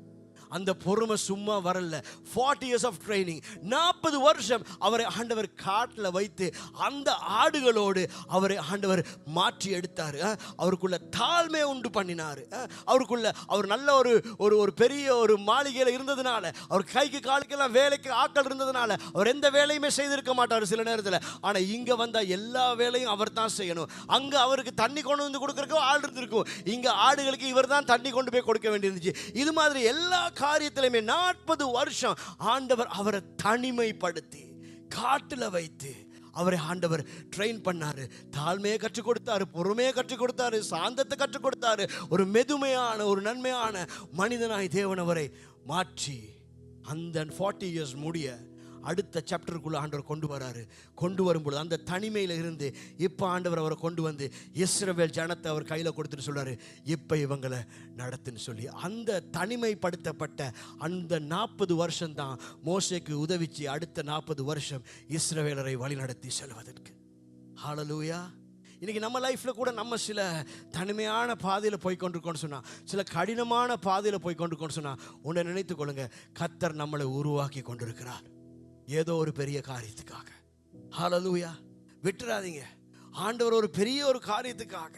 அந்த பொறுமை சும்மா வரல. 40 இயர்ஸ் ஆஃப் ட்ரைனிங். 40 வருஷம் அவரை ஆண்டவர் காட்டில் வைத்து அந்த ஆடுகளோடு அவரை ஆண்டவர் மாற்றி எடுத்தார். அவருக்குள்ள தாழ்மை உண்டு பண்ணினார். அவருக்குள்ள அவர் நல்ல ஒரு பெரிய ஒரு மாளிகையில் இருந்ததுனால, அவர் கைக்கு காலுக்கெல்லாம் வேலைக்கு ஆட்கள் இருந்ததுனால அவர் எந்த வேலையுமே செய்திருக்க மாட்டார் சில நேரத்தில். ஆனால் இங்கே வந்தால் எல்லா வேலையும் அவர் தான் செய்யணும். அங்கே அவருக்கு தண்ணி கொண்டு வந்து கொடுக்குறக்கும் ஆள் இருந்திருக்கும், இங்கே ஆடுகளுக்கு இவர் தான் தண்ணி கொண்டு போய் கொடுக்க வேண்டியிருந்துச்சு. இது மாதிரி எல்லா காரியத்திலுமே 40 வருஷம் ஆண்டவர் அவரை தனிமைப்படுத்தி காட்டுல வைத்து அவரை ஆண்டவர் ட்ரெயின் பண்ணாரு. தாழ்மையை கற்றுக் கொடுத்தாரு, பொறுமையை கற்றுக் கொடுத்தாரு, சாந்தத்தை கற்றுக் கொடுத்தாரு. ஒரு மெதுமையான ஒரு நன்மையான மனிதனாய் தேவன் அவரை மாற்றி அந்த 40 இயர்ஸ் முடிய அடுத்த சாப்டருக்குள்ள ஆண்டவர் கொண்டு வராரு. கொண்டு வரும்போது அந்த தனிமையில் இருந்து இப்போ ஆண்டவர் அவரை கொண்டு வந்து இஸ்ரவேல் ஜனத்தை அவர் கையில் கொடுத்துட்டு சொல்றாரு, இப்போ இவங்களை நடத்துன்னு சொல்லி. அந்த தனிமைப்படுத்தப்பட்ட அந்த 40 வருஷம் தான் மோசேக்கு உதவிச்சு அடுத்த 40 வருஷம் இஸ்ரவேலரை வழிநடத்தி செல்வதற்கு. ஹல்லேலூயா. இன்னைக்கு நம்ம லைஃப்பில் கூட நம்ம சில தனிமையான பாதையில் போய் கொண்டிருக்கோன்னு சொன்னால், சில கடினமான பாதையில் போய் கொண்டிருக்கோன்னு சொன்னால், உன்னை நினைத்து கொள்ளுங்க, கர்த்தர் நம்மளை உருவாக்கி கொண்டிருக்கிறார் ஏதோ ஒரு பெரிய காரியத்துக்காக. ஹல்லேலூயா. விட்டுறாதீங்க. ஆண்டவர் ஒரு பெரிய ஒரு காரியத்துக்காக,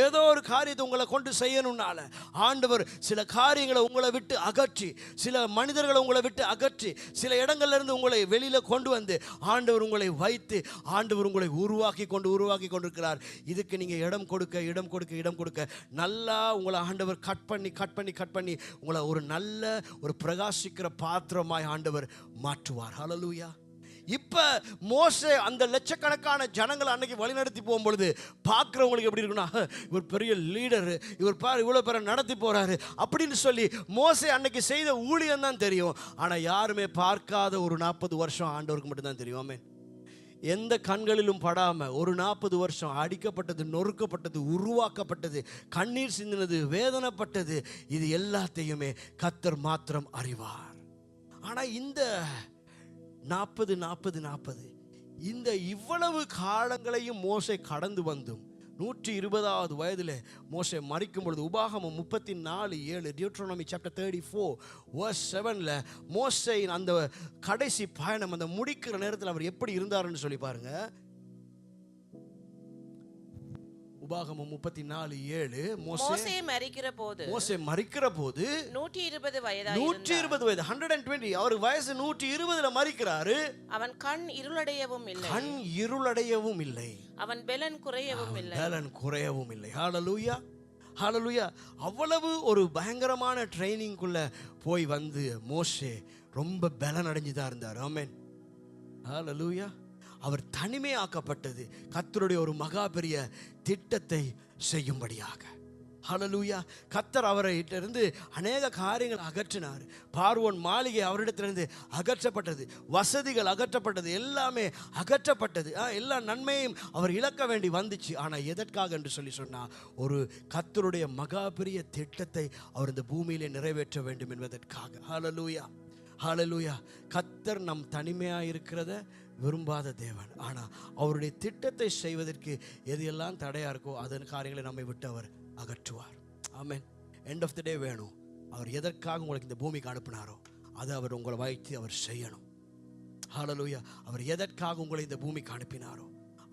ஏதோ ஒரு காரியத்தை உங்களை கொண்டு செய்யணும்னால ஆண்டவர் சில காரியங்களை உங்களை விட்டு அகற்றி, சில மனிதர்களை உங்களை விட்டு அகற்றி, சில இடங்கள்ல இருந்து உங்களை வெளியில கொண்டு வந்து ஆண்டவர் உங்களை வைத்து ஆண்டவர் உங்களை உருவாக்கி கொண்டிருக்கிறார். இதுக்கு நீங்க இடம் கொடுக்க நல்லா உங்களை ஆண்டவர் கட் பண்ணி உங்களை ஒரு நல்ல ஒரு பிரகாசிக்கிற பாத்திரமாய் ஆண்டவர் மாற்றுவார். ஹல்லேலூயா. இப்ப மோசே அந்த லட்சக்கணக்கான ஜனங்களை அன்னைக்கு வழிநடத்தி போகும்பொழுது பார்க்குறவங்களுக்கு எப்படி இருக்குன்னா, இவர் பெரிய லீடர், இவர் பாரு இவ்வளோ பேரை நடத்தி போறாரு அப்படின்னு சொல்லி மோசே அன்னைக்கு செய்த ஊழியம் தான் தெரியும். ஆனால் யாருமே பார்க்காத ஒரு 40 வருஷம் ஆண்டவருக்கு மட்டும்தான் தெரியும். ஆமென். எந்த கண்களிலும் படாம ஒரு 40 வருஷம் அடிக்கப்பட்டது, நொறுக்கப்பட்டது, உருவாக்கப்பட்டது, கண்ணீர் சிந்தினது, வேதனைப்பட்டது, இது எல்லாத்தையுமே கர்த்தர் மாத்திரம் அறிவார். ஆனால் இந்த 40 இந்த இவ்வளவு காலங்களையும் மோசே கடந்து வந்தும் 120வது வயதில் மோசே மரிக்கும் பொழுது உபாகமம் 34:7 டியூட்ரோனமி சாப்டர் 34 verse 7ல மோசேயின் அந்த கடைசி பயணம், அந்த முடிக்கிற நேரத்தில் அவர் எப்படி இருந்தாருன்னு சொல்லி பாருங்க. உபாகமம் 34:7 மோசே மரிக்கிற போது மோசே மரிக்கிற போது 120 வயதாய் 120 வயது 120 அவருக்கு வயசு 120ல மரிக்கிறாரு. அவன் கண் இருளடையவும் இல்லை, கண் இருளடையவும் இல்லை, அவன் பெலன் குறையவும் இல்லை. பலன் குறையவும் இல்லை. ஹalleluya ஹalleluya. அவ்வளவு ஒரு பயங்கரமான ட்ரைனிங்குள்ள போய் வந்து மோசே ரொம்ப பலன் அடைஞ்சுதான் இருந்தார். ஆமென் ஹalleluya. அவர் தனிமையாக்கப்பட்டது கர்த்தருடைய ஒரு மகா பெரிய திட்டத்தை செய்யும்படியாக. ஹalleluya. கர்த்தர் அவரிடத்திலிருந்து அநேக காரியங்கள் அகற்றினார். பார்வோன் மாளிகை அவரிடத்திலிருந்து அகற்றப்பட்டது, வசதிகள் அகற்றப்பட்டது, எல்லாமே அகற்றப்பட்டது. எல்லா நன்மையும் அவர் இழக்க வேண்டி வந்துச்சு. ஆனால் எதற்காக என்று சொன்னா, ஒரு கர்த்தருடைய மகா பெரிய திட்டத்தை அவர் இந்த பூமியிலே நிறைவேற்ற வேண்டும் என்பதற்காக. ஹalleluya ஹalleluya. கர்த்தர் நம் தனிமையாக இருக்கிறத விரும்பாத தேவன். ஆனால் அவருடைய திட்டத்தை செய்வதற்கு எதையெல்லாம் தடையாக இருக்கோ அதன் காரியங்களை நம்மை விட்டு அவர் அகற்றுவார். ஆமென். எண்ட் ஆஃப் த டே வேணும், அவர் எதற்காக உங்களுக்கு இந்த பூமிக்கு அனுப்பினாரோ அதை அவர் உங்களை வைத்து அவர் செய்யணும். ஹalleluya. அவர் எதற்காக உங்களை இந்த பூமிக்கு அனுப்பினாரோ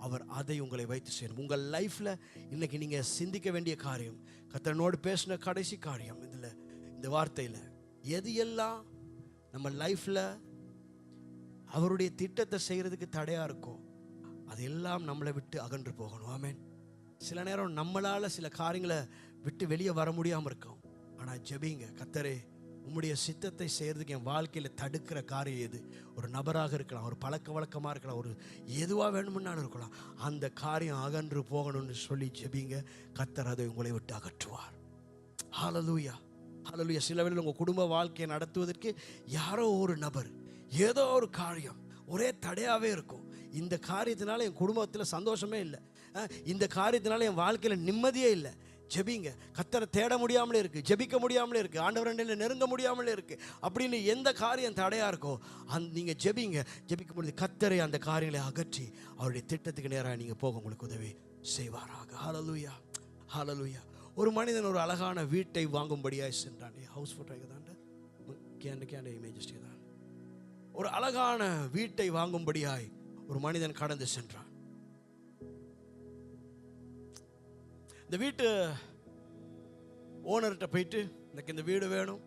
அவர் அதை உங்களை வைத்து செய்யணும். உங்கள் லைஃப்பில் இன்னைக்கு நீங்கள் சிந்திக்க வேண்டிய காரியம், கர்த்தரோடு பேசின கடைசி காரியம் இதில், இந்த வார்த்தையில் எது எல்லாம் நம்ம லைஃப்பில் அவருடைய திட்டத்தை செய்கிறதுக்கு தடையாக இருக்கோ அதெல்லாம் நம்மளை விட்டு அகன்று போகணும். ஆமென். சில நேரம் நம்மளால் சில காரியங்களை விட்டு வெளியே வர முடியாமல் இருக்கும். ஆனால் ஜெபிங்க, கர்த்தரே உம்முடைய சித்தத்தை செய்கிறதுக்கு என் வாழ்க்கையில் தடுக்கிற காரியம் எது? ஒரு நபராக இருக்கலாம், ஒரு பழக்க வழக்கமாக இருக்கலாம், ஒரு எதுவாக வேணுமுன்னாலும் இருக்கலாம். அந்த காரியம் அகன்று போகணும்னு சொல்லி ஜெபிங்க, கர்த்தர் அதை உங்களை விட்டு அகற்றுவார். ஹalleluya ஹalleluya. சில வேளையில் உங்கள் குடும்ப வாழ்க்கையை நடத்துவதற்கு யாரோ ஒரு நபர், ஏதோ ஒரு காரியம் ஒரே தடையாகவே இருக்கும். இந்த காரியத்தினால என் குடும்பத்தில் சந்தோஷமே இல்லை, இந்த காரியத்தினால என் வாழ்க்கையில் நிம்மதியே இல்லை. ஜெபிங்க, கர்த்தரை தேட முடியாமலே இருக்குது, ஜெபிக்க முடியாமலே இருக்குது, ஆண்டவரண்டையில் நெருங்க முடியாமலே இருக்குது அப்படின்னு எந்த காரியம் தடையாக இருக்கோ நீங்கள் ஜெபிங்க. ஜெபிக்க முடியுது, கர்த்தரை அந்த காரியங்களை அகற்றி அவருடைய திட்டத்துக்கு நேராக நீங்கள் போக உங்களுக்கு உதவி செய்வாராக. ஹalleluya ஹalleluya. ஒரு மனிதன் ஒரு அழகான வீட்டை வாங்கும்படியாக சென்றான். ஹவுஸ் ஃபோட்டோ தாண்ட கேண்ட இமேஜஸ் தான். ஒரு அழகான வீட்டை வாங்கும்படியாய் ஒரு மனிதன் கடந்து சென்றான். இந்த வீட்டு ஓனர்கிட்ட போயிட்டு எனக்கு இந்த வீடு வேணும்.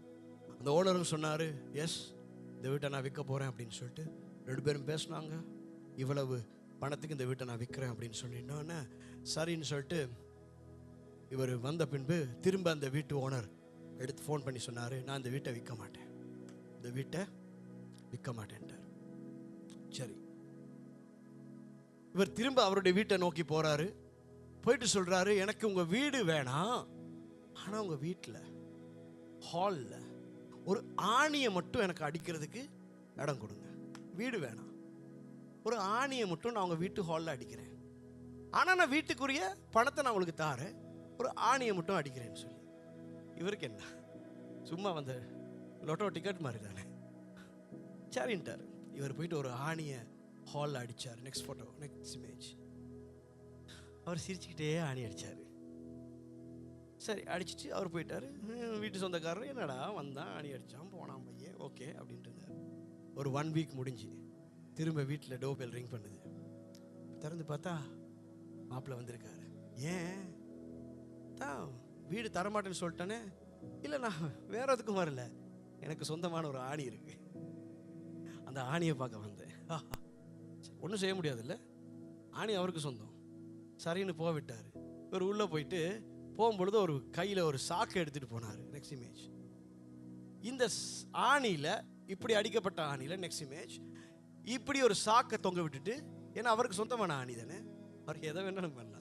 அந்த ஓனரும் சொன்னார், எஸ் இந்த வீட்டை நான் விற்க போகிறேன் அப்படின்னு சொல்லிட்டு 2 பேரும் பேசினாங்க. இவ்வளவு பணத்துக்கு இந்த வீட்டை நான் விற்கிறேன் அப்படின்னு சொல்லிட்டோன்னே சரின்னு சொல்லிட்டு இவர் வந்த பின்பு திரும்ப அந்த வீட்டு ஓனர் எடுத்து ஃபோன் பண்ணி சொன்னார், நான் இந்த வீட்டை விற்க மாட்டேன், இந்த வீட்டை விற்க மாட்டேன்ட்டார். சரி, இவர் திரும்ப அவருடைய வீட்டை நோக்கி போறாரு. போயிட்டு சொல்றாரு, எனக்கு உங்க வீடு வேணாம், ஆனா உங்க வீட்டில் ஹாலில் ஒரு ஆணியை மட்டும் எனக்கு அடிக்கிறதுக்கு இடம் கொடுங்க. வீடு வேணாம், ஒரு ஆணியை மட்டும் நான் உங்க வீட்டு ஹாலில் அடிக்கிறேன், ஆனால் நான் வீட்டுக்குரிய பணத்தை நான் உங்களுக்கு தாரேன், ஒரு ஆணியை மட்டும் அடிக்கிறேன்னு சொல்லி. இவருக்கு என்ன, சும்மா வந்த லொட்டோ டிக்கெட் மாதிரி தானே, சரின்ட்டார். இவர் போயிட்டு ஒரு ஆணியை ஹாலில் அடித்தார். Next photo, next image. அவர் சிரிச்சுக்கிட்டே ஆணி அடித்தார். சரி, அடிச்சுட்டு அவர் போயிட்டார். வீட்டு சொந்தக்காரர் என்னடா வந்தான், ஆணி அடித்தான், போனான் பையன், ஓகே அப்படின்ட்டு இருந்தார். ஒரு 1 வீக் முடிஞ்சு திரும்ப வீட்டில் டோபெல் ரிங் பண்ணுது. திறந்து பார்த்தா மாப்பிள்ளை வந்திருக்காரு. ஏன் தான் வீடு தரமாட்டேன்னு சொல்லிட்டானே? இல்லை, நான் வேற எதுக்கும் வரல, எனக்கு சொந்தமான ஒரு ஆணி இருக்கு, அந்த ஆணியை பார்க்க வந்தேன். ஒன்றும் செய்ய முடியாதுல்ல, ஆணி அவருக்கு சொந்தம். சரின்னு போக விட்டார். இவர் உள்ளே போயிட்டு போகும்பொழுது ஒரு கையில் ஒரு சாக்கை எடுத்துகிட்டு போனார். Next image. இந்த ஆணியில், இப்படி அடிக்கப்பட்ட ஆணியில், நெக்ஸ்ட் இமேஜ், இப்படி ஒரு சாக்கை தொங்க விட்டுட்டு, ஏன்னா அவருக்கு சொந்தமான ஆணி தானே, அவருக்கு எதை வேணாலும் பண்ணலாம்,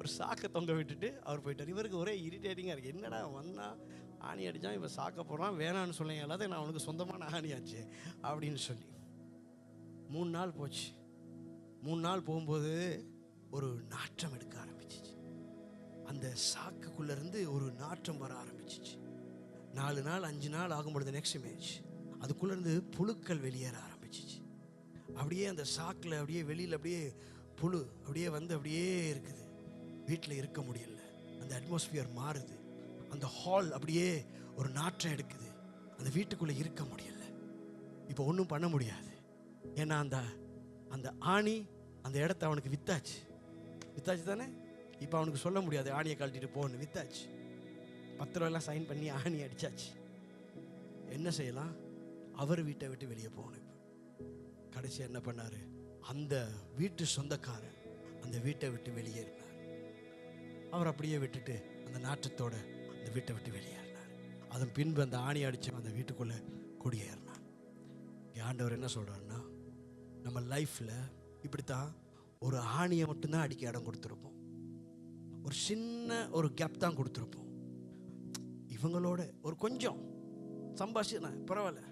ஒரு சாக்கை தொங்க விட்டுட்டு அவர் போயிட்டார். இவருக்கு ஒரே இரிட்டேட்டிங்காக இருக்குது. என்னடா வந்தா ஆணி அடித்தான், இப்போ சாக்க போடுறான், வேணான்னு சொல்லேன், எல்லாத்தையும் நான் அவனுக்கு சொந்தமான ஆணியாச்சு அப்படின்னு சொல்லி 3 நாள் போச்சு. 3 நாள் போகும்போது ஒரு நாற்றம் எடுக்க ஆரம்பிச்சிச்சு. அந்த சாக்குக்குள்ளேருந்து ஒரு நாற்றம் வர ஆரம்பிச்சிச்சு. 4 நாள் 5 நாள் ஆகும்பொழுது நெக்ஸ்ட் இமேஜ், அதுக்குள்ளேருந்து புழுக்கள் வெளியேற ஆரம்பிச்சிச்சு. அப்படியே அந்த சாக்கில் அப்படியே வெளியில் அப்படியே புழு அப்படியே வந்து அப்படியே இருக்குது. வீட்டில் இருக்க முடியல, அந்த அட்மாஸ்பியர் மாறுது, அந்த ஹால் அப்படியே ஒரு நாற்றம் எடுக்குது, அந்த வீட்டுக்குள்ளே இருக்க முடியல. இப்போ ஒன்றும் பண்ண முடியாது, ஏன்னா அந்த ஆணி அந்த இடத்த அவனுக்கு வித்தாச்சு தானே. இப்போ அவனுக்கு சொல்ல முடியாது ஆணியை கழட்டிட்டு போன்னு, வித்தாச்சு. 10 ரூபாயெல்லாம் சைன் பண்ணி ஆணி அடிச்சாச்சு. என்ன செய்யலாம்? அவர் வீட்டை விட்டு வெளியே போகணும். கடைசி என்ன பண்ணாரு? அந்த வீட்டு சொந்தக்காரன் அந்த வீட்டை விட்டு வெளியேறினார். அவர் அப்படியே விட்டுட்டு அந்த நாட்டத்தோட அந்த வீட்டை விட்டு வெளியேறினார். அதன் பின்பு அந்த ஆணி அடிச்சு அந்த வீட்டுக்குள்ள குடியேறினார். ஆண்டவர் என்ன சொல்றாருன்னா, நம்ம லைஃப்ல இப்படித்தான் ஒரு ஆணியை மட்டும்தான் அடிக்க இடம் கொடுத்துருப்போம். ஒரு சின்ன ஒரு கேப் தான் கொடுத்துருப்போம். இவங்களோட ஒரு கொஞ்சம் சம்பாஷினா பரவாயில்ல,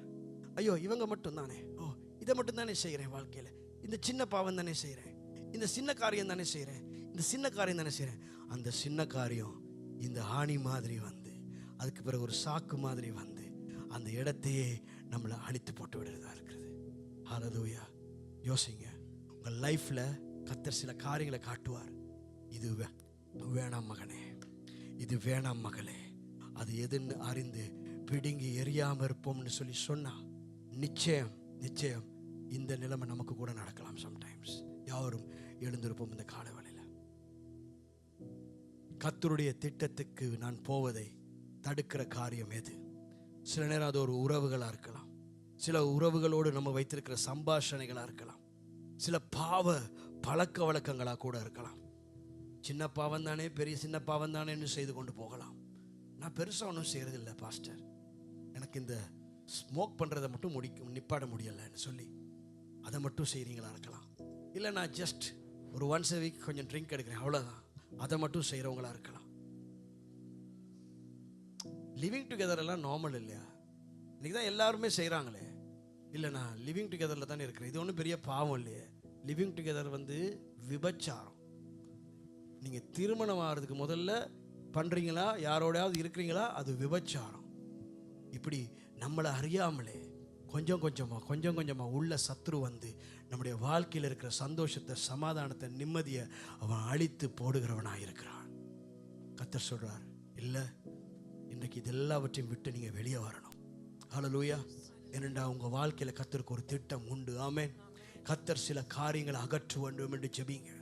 ஐயோ இவங்க மட்டும் தானே, ஓ இதை மட்டும் தானே செய்கிறேன் வாழ்க்கையில், இந்த சின்ன பாவம் தானே செய்கிறேன், இந்த சின்ன காரியம் தானே செய்கிறேன், இந்த சின்ன காரியம் தானே செய்கிறேன். அந்த சின்ன காரியம் இந்த ஆணி மாதிரி வந்து அதுக்கு பிறகு ஒரு சாக்கு மாதிரி வந்து அந்த இடத்தையே நம்மளை அழித்து போட்டு விடுறதா இருக்கிறது. ஹல்லேலூயா. யோசிங்க, உங்கள் லைஃப்பில் கர்த்தர் சில காரியங்களை காட்டுவார். இது வேணாம் மகனே, இது வேணாம் மகளே, அது எதுன்னு அறிந்து பிடுங்கி எரியாமல் இருப்போம்னு சொல்லி சொன்னா நிச்சயம் நிச்சயம் இந்த நிலைமை நமக்கு கூட நடக்கலாம். சம்டைம்ஸ் யாரும் எழுந்திருப்போம். இந்த காலவெளியில் கர்த்தருடைய திட்டத்துக்கு நான் போவதை தடுக்கிற காரியம் எது? சில நேரம் அது ஒரு உறவுகளாக இருக்கலாம், சில உறவுகளோடு நம்ம வைத்திருக்கிற சம்பாஷணைகளாக இருக்கலாம், சில பாவ பழக்க வழக்கங்களாக கூட இருக்கலாம். சின்ன பாவம் தானே, பெரிய சின்ன பாவம் தானேன்னு செய்து கொண்டு போகலாம். நான் பெருசாக ஒன்றும் செய்கிறதில்ல பாஸ்டர், எனக்கு இந்த ஸ்மோக் பண்ணுறதை மட்டும் நிப்பாட முடியலைன்னு சொல்லி அதை மட்டும் செய்கிறீங்களா இருக்கலாம். இல்லை நான் ஜஸ்ட் ஒரு ஒன்ஸ் a week கொஞ்சம் ட்ரிங்க் எடுக்கிறேன், அவ்வளோதான், அதை மட்டும் செய்கிறவங்களா இருக்கலாம். லிவிங் டுகெதர் எல்லாம் நார்மல் இல்லையா? இன்னைக்கு தான் எல்லாருமே செய்கிறாங்களே. இல்லை நான் லிவிங் டுகெதரில் தானே இருக்கிறேன், இது ஒன்றும் பெரிய பாவம் இல்லையே. லிவிங் டுகெதர் வந்து விபச்சாரம். நீங்கள் திருமணம் ஆகிறதுக்கு முதல்ல பண்ணுறீங்களா, யாரோடையாவது இருக்கிறீங்களா, அது விபச்சாரம். இப்படி நம்மளை அறியாமலே கொஞ்சம் கொஞ்சமாக உள்ள சத்ரு வந்து நம்முடைய வாழ்க்கையில் இருக்கிற சந்தோஷத்தை, சமாதானத்தை, நிம்மதியை அவன் அழித்து போடுகிறவனாக இருக்கிறான். கர்த்தர் சொல்றார், இல்லை இன்றைக்கு இதெல்லாவற்றையும் விட்டு நீங்கள் வெளியே வரணும். ஹல்லேலூயா. ஏனென்றா உங்கள் வாழ்க்கையில் கர்த்தருக்கு ஒரு திட்டம் உண்டு. ஆமென். கர்த்தர் சில காரியங்களை அகற்ற வேண்டும் என்று ஜெபிங்க.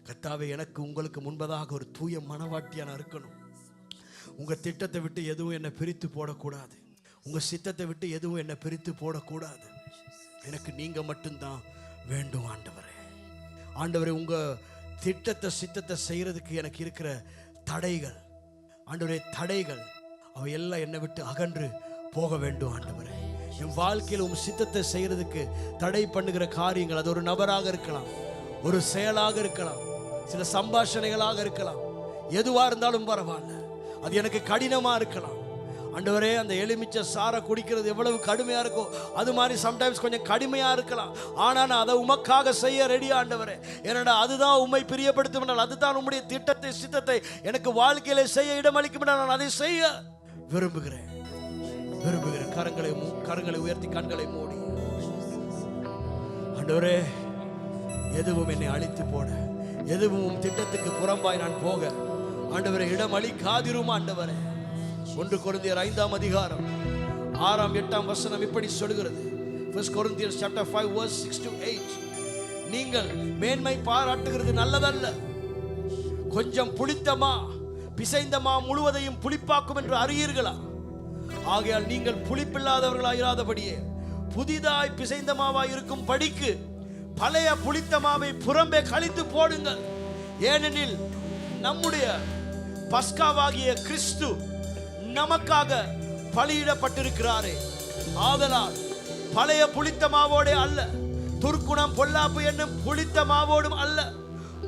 கர்த்தாவே, எனக்கு உங்களுக்கு முன்பதாக ஒரு தூய மனவாட்டியான இருக்கணும். உங்கள் திட்டத்தை விட்டு எதுவும் என்னை பிரித்து போடக்கூடாது. உங்கள் சித்தத்தை விட்டு எதுவும் என்னை பிரித்து போடக்கூடாது. எனக்கு நீங்கள் மட்டும்தான் வேண்டும் ஆண்டவரே. ஆண்டவரே, உங்கள் திட்டத்தை சித்தத்தை செய்கிறதுக்கு எனக்கு இருக்கிற தடைகள், ஆண்டவரே தடைகள், அவை எல்லாம் என்னை விட்டு அகன்று போக வேண்டும் ஆண்டவரே. என் வாழ்க்கையில் உங்கள் சித்தத்தை செய்கிறதுக்கு தடை பண்ணுகிற காரியங்கள், அது ஒரு நபராக இருக்கலாம், ஒரு செயலாக இருக்கலாம், சில சம்பாஷணைகளாக இருக்கலாம், எதுவாக இருந்தாலும் பரவாயில்ல. அது எனக்கு கடினமாக இருக்கலாம். ஆண்டவரே, அந்த எலுமிச்சை சாரை குடிக்கிறது எவ்வளவு கடுமையாக இருக்கோ அது மாதிரி சம்டைம்ஸ் கொஞ்சம் கடுமையாக இருக்கலாம். ஆனால் நான் அதை உமக்காக செய்ய ரெடி ஆண்டவரே. ஏன்னா அதுதான் உம்மை பிரியப்படுத்தும், அதுதான் உம்முடைய திட்டத்தை சித்தத்தை எனக்கு வாழ்க்கையில செய்ய இடமளிக்கும். நான் அதை செய்ய விரும்புகிறேன். கரங்களை உயர்த்தி கண்களை மூடி, ஆண்டவரே, எதுவும் என்னை அழித்து போட, எதுவும் திட்டத்துக்கு புறம்பாய் நான் போக ஆண்டவரே இடம் அளிக்காதிரும் ஆண்டவரே. 1 கொரிந்தியர் 5ஆம் அதிகாரம் 6ஆம் 8ஆம் வசனம் இப்படி சொல்கிறது. 1 Corinthians chapter 5 verse 6 to 8. நீங்கள் மேன்மை பாராட்டுகிறது நல்லதல்ல. கொஞ்சம் புளித்தமா பிசைந்தமா முழுவதையும் புளிப்பாக்கும் என்று அறியீர்களா? ஆகையால் நீங்கள் புளிப்பில்லாதவர்களாயிராதபடியே புதிதாய் பிசைந்த மாவாய் இருக்கும் படிக்கு பழைய புளித்த மாவை புறம்பே கழித்து போடுங்கள். ஏனெனில் நம்முடைய பஸ்காவாகிய கிறிஸ்து நமக்காக பலியிடப்பட்டிருக்கிறாரே. ஆதலால் பழைய புளித்த மாவோடே அல்ல, துர்க்குணம் பொல்லாப்பு என்னும் புளித்த மாவோடும் அல்ல,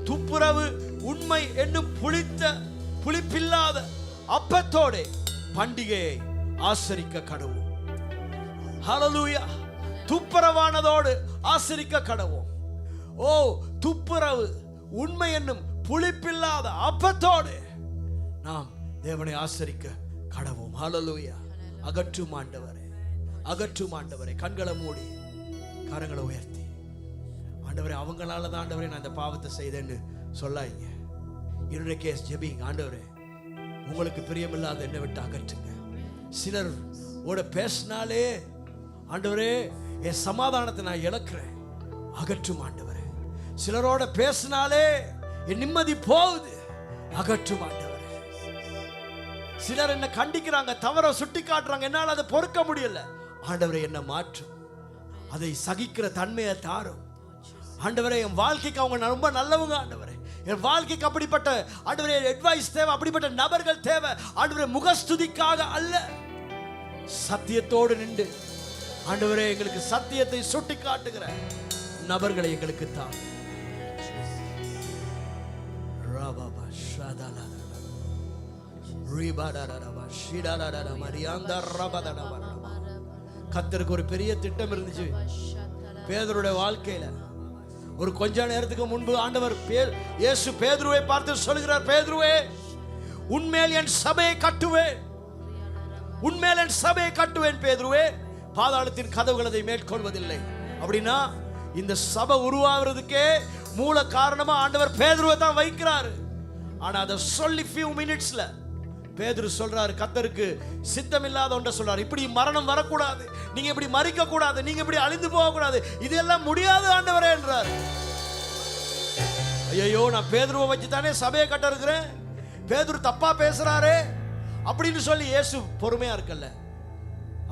துப்புரவு உண்மை என்னும் புளிப்பில்லாத அப்பத்தோடே பண்டிகையை ஆசரிக்க கடவோம். ஹல்லேலூயா. துப்புரவானதோடு ஆசரிக்க கடவோம். ஓ, துப்புரவு உண்மை என்னும் புளிப்பில்லாத அப்பத்தோடு நாம் தேவனை ஆசரிக்க கடவோம். ஹல்லேலூயா. அகற்றும் ஆண்டவரே, அகற்றும் ஆண்டவரே. கண்களை மூடி கரங்களை உயர்த்தி, ஆண்டவரே, அவங்களால தான் ஆண்டவரே நான் இந்த பாவத்தை செய்தேன்னு சொல்லாதீங்க. என்னுடைய கேஸ் ஜெபிங்க. ஆண்டவரே, உங்களுக்கு பிரியமில்லாத என்னை விட்டு அகற்றுங்க. சிலர் ஓட பேசினாலே ஆண்டவரே என் சமாதானத்தை நான் இழக்கிறேன், அகற்றும் ஆண்டவரே. சிலரோட பேசினாலே என் நிம்மதி போகுது, அகற்றும் ஆண்டவரே. சிலர் என்ன கண்டிக்கிறாங்க, தவற சுட்டி காட்டுறாங்க, என்னால் அதை பொறுக்க முடியல. ஆண்டவரே என்ன மாற்றும், அதை சகிக்கிற தன்மையை தாரும் ஆண்டவரே. என் வாழ்க்கைக்கு அவங்க ரொம்ப நல்லவங்க ஆண்டவரே. என் வாழ்க்கைக்கு அப்படிப்பட்ட ஆண்டவரே அட்வைஸ் தேவை, அப்படிப்பட்ட நபர்கள் தேவை ஆண்டவரே. முகஸ்துதிக்காக அல்ல, சத்தியத்தோடு நின்று ஆண்டவரே எங்களுக்கு சத்தியத்தை சுட்டி காட்டுகிற நபர்களை எங்களுக்கு தான். கர்த்தருக்கு ஒரு பெரிய திட்டம் இருந்துச்சு பேதுருடைய வாழ்க்கையில. ஒரு கொஞ்ச நேரத்துக்கு முன்பு ஆண்டவர் இயேசு பேதுருவை பார்த்து சொல்கிறார், பேதுருவே, உன்மேல் என் சபையை கட்டுவேன், உன்மேல் என் சபையை கட்டுவேன். பேதுருவே, பாதாளத்தின் கதவுகள் அதை மேற்கொள்வதில்லை. அப்படின்னா இந்த சபை உருவாகிறதுக்கே மூல காரணமா ஆண்டவர் பேதுருவை தான் வைக்கிறாரு. ஆனா அதை சொல்லி few minutesல பேதுரு சொல்றாரு, கர்த்தருக்கு சித்தம் இல்லாத ஒன்றை சொல்றாரு. இப்படி மரணம் வரக்கூடாது, நீங்க இப்படி மரிக்க கூடாது, நீங்க இப்படி அழிந்து போக கூடாது, இதெல்லாம் முடியாது ஆண்டவரே என்றார். ஐயோ, நான் பேதுருவை வச்சு தானே சபையை கட்ட இருக்கிறேன், பேதுரு தப்பா பேசுறாரே அப்படின்னு சொல்லி இயேசு பொறுமையா இருக்கல்ல.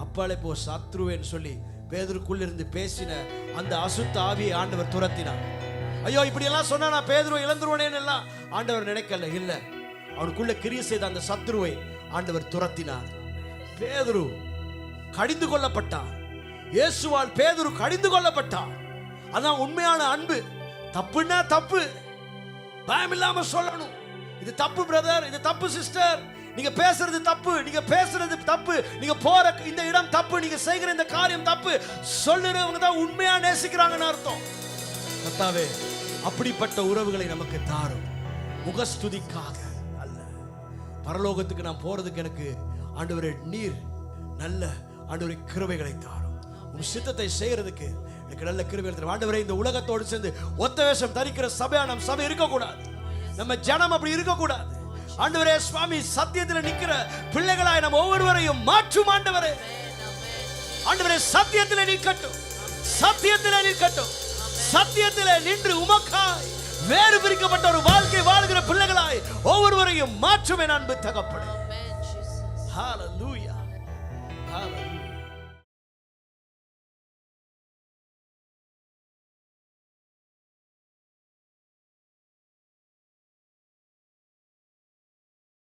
அப்பாலே போ சத்ருவேன்னு சொல்லி பேதுருக்குள்ள இருந்து பேசின அந்த அசுத்த ஆவியை ஆண்டவர் துரத்தினார். ஐயோ, இப்படி எல்லாம் சொன்னா நான் பேதுருவை இழந்துருவேனேன்னு எல்லாம் ஆண்டவர் நினைக்கல. இல்ல, அவனுக்குள்ள கிரியை செய்த அந்த சத்ருவை ஆண்டவர் துரத்தினார். பேதுரு கடிந்து கொள்ளப்பட்டார். இயேசுவால் பேதுரு கடிந்து கொள்ளப்பட்டார். அதான் உண்மையான அன்பு. தப்புன்னா தப்பு, பயம் இல்லாம சொல்லணும். இது தப்பு பிரதர், இது தப்பு சிஸ்டர், நீங்க பேசுறது தப்பு, நீங்க பேசுறது தப்பு, நீங்க போற இந்த இடம் தப்பு, நீங்க செய்கிற இந்த காரியம் தப்பு சொல்லுறவங்க தான் உண்மையா நேசிக்கிறாங்கன்னு அர்த்தம். கர்த்தாவே, அப்படிப்பட்ட உறவுகளை நமக்கு தாரும், முகஸ்துதிக்காக அல்ல. பரலோகத்துக்கு நான் போறதுக்கு எனக்கு ஆண்டவரே நீர் நல்ல ஆண்டவரே கிருபைகளை தாரும். உன் சித்தத்தை செய்யறதுக்கு எனக்கு நல்ல கிருபைகளை தாரும் ஆண்டவரே. இந்த உலகத்தோடு சேர்ந்து ஒத்த வேஷம் தரிக்கிற சபையா நம் சபை இருக்கக்கூடாது, நம்ம ஜனம் அப்படி இருக்கக்கூடாது ஆண்டவரே. சுவாமி, சத்தியத்தில் நிக்கிற பிள்ளைகளாய் நம்ம ஒவ்வொருவரையும் மாற்றும் ஆண்டவரே. ஆண்டவரே, சத்தியத்தில் நிற்கட்டும், சத்தியத்தில் நிற்கட்டும், சத்தியத்தில் நின்று உமக்காய் வேறு பிரிக்கப்பட்ட ஒரு வாழ்க்கை வாழ்கிற பிள்ளைகளாய் ஒவ்வொருவரையும் மாற்றும் என் அன்பு தகப்பனே. ஹalleluya, ஹalleluya.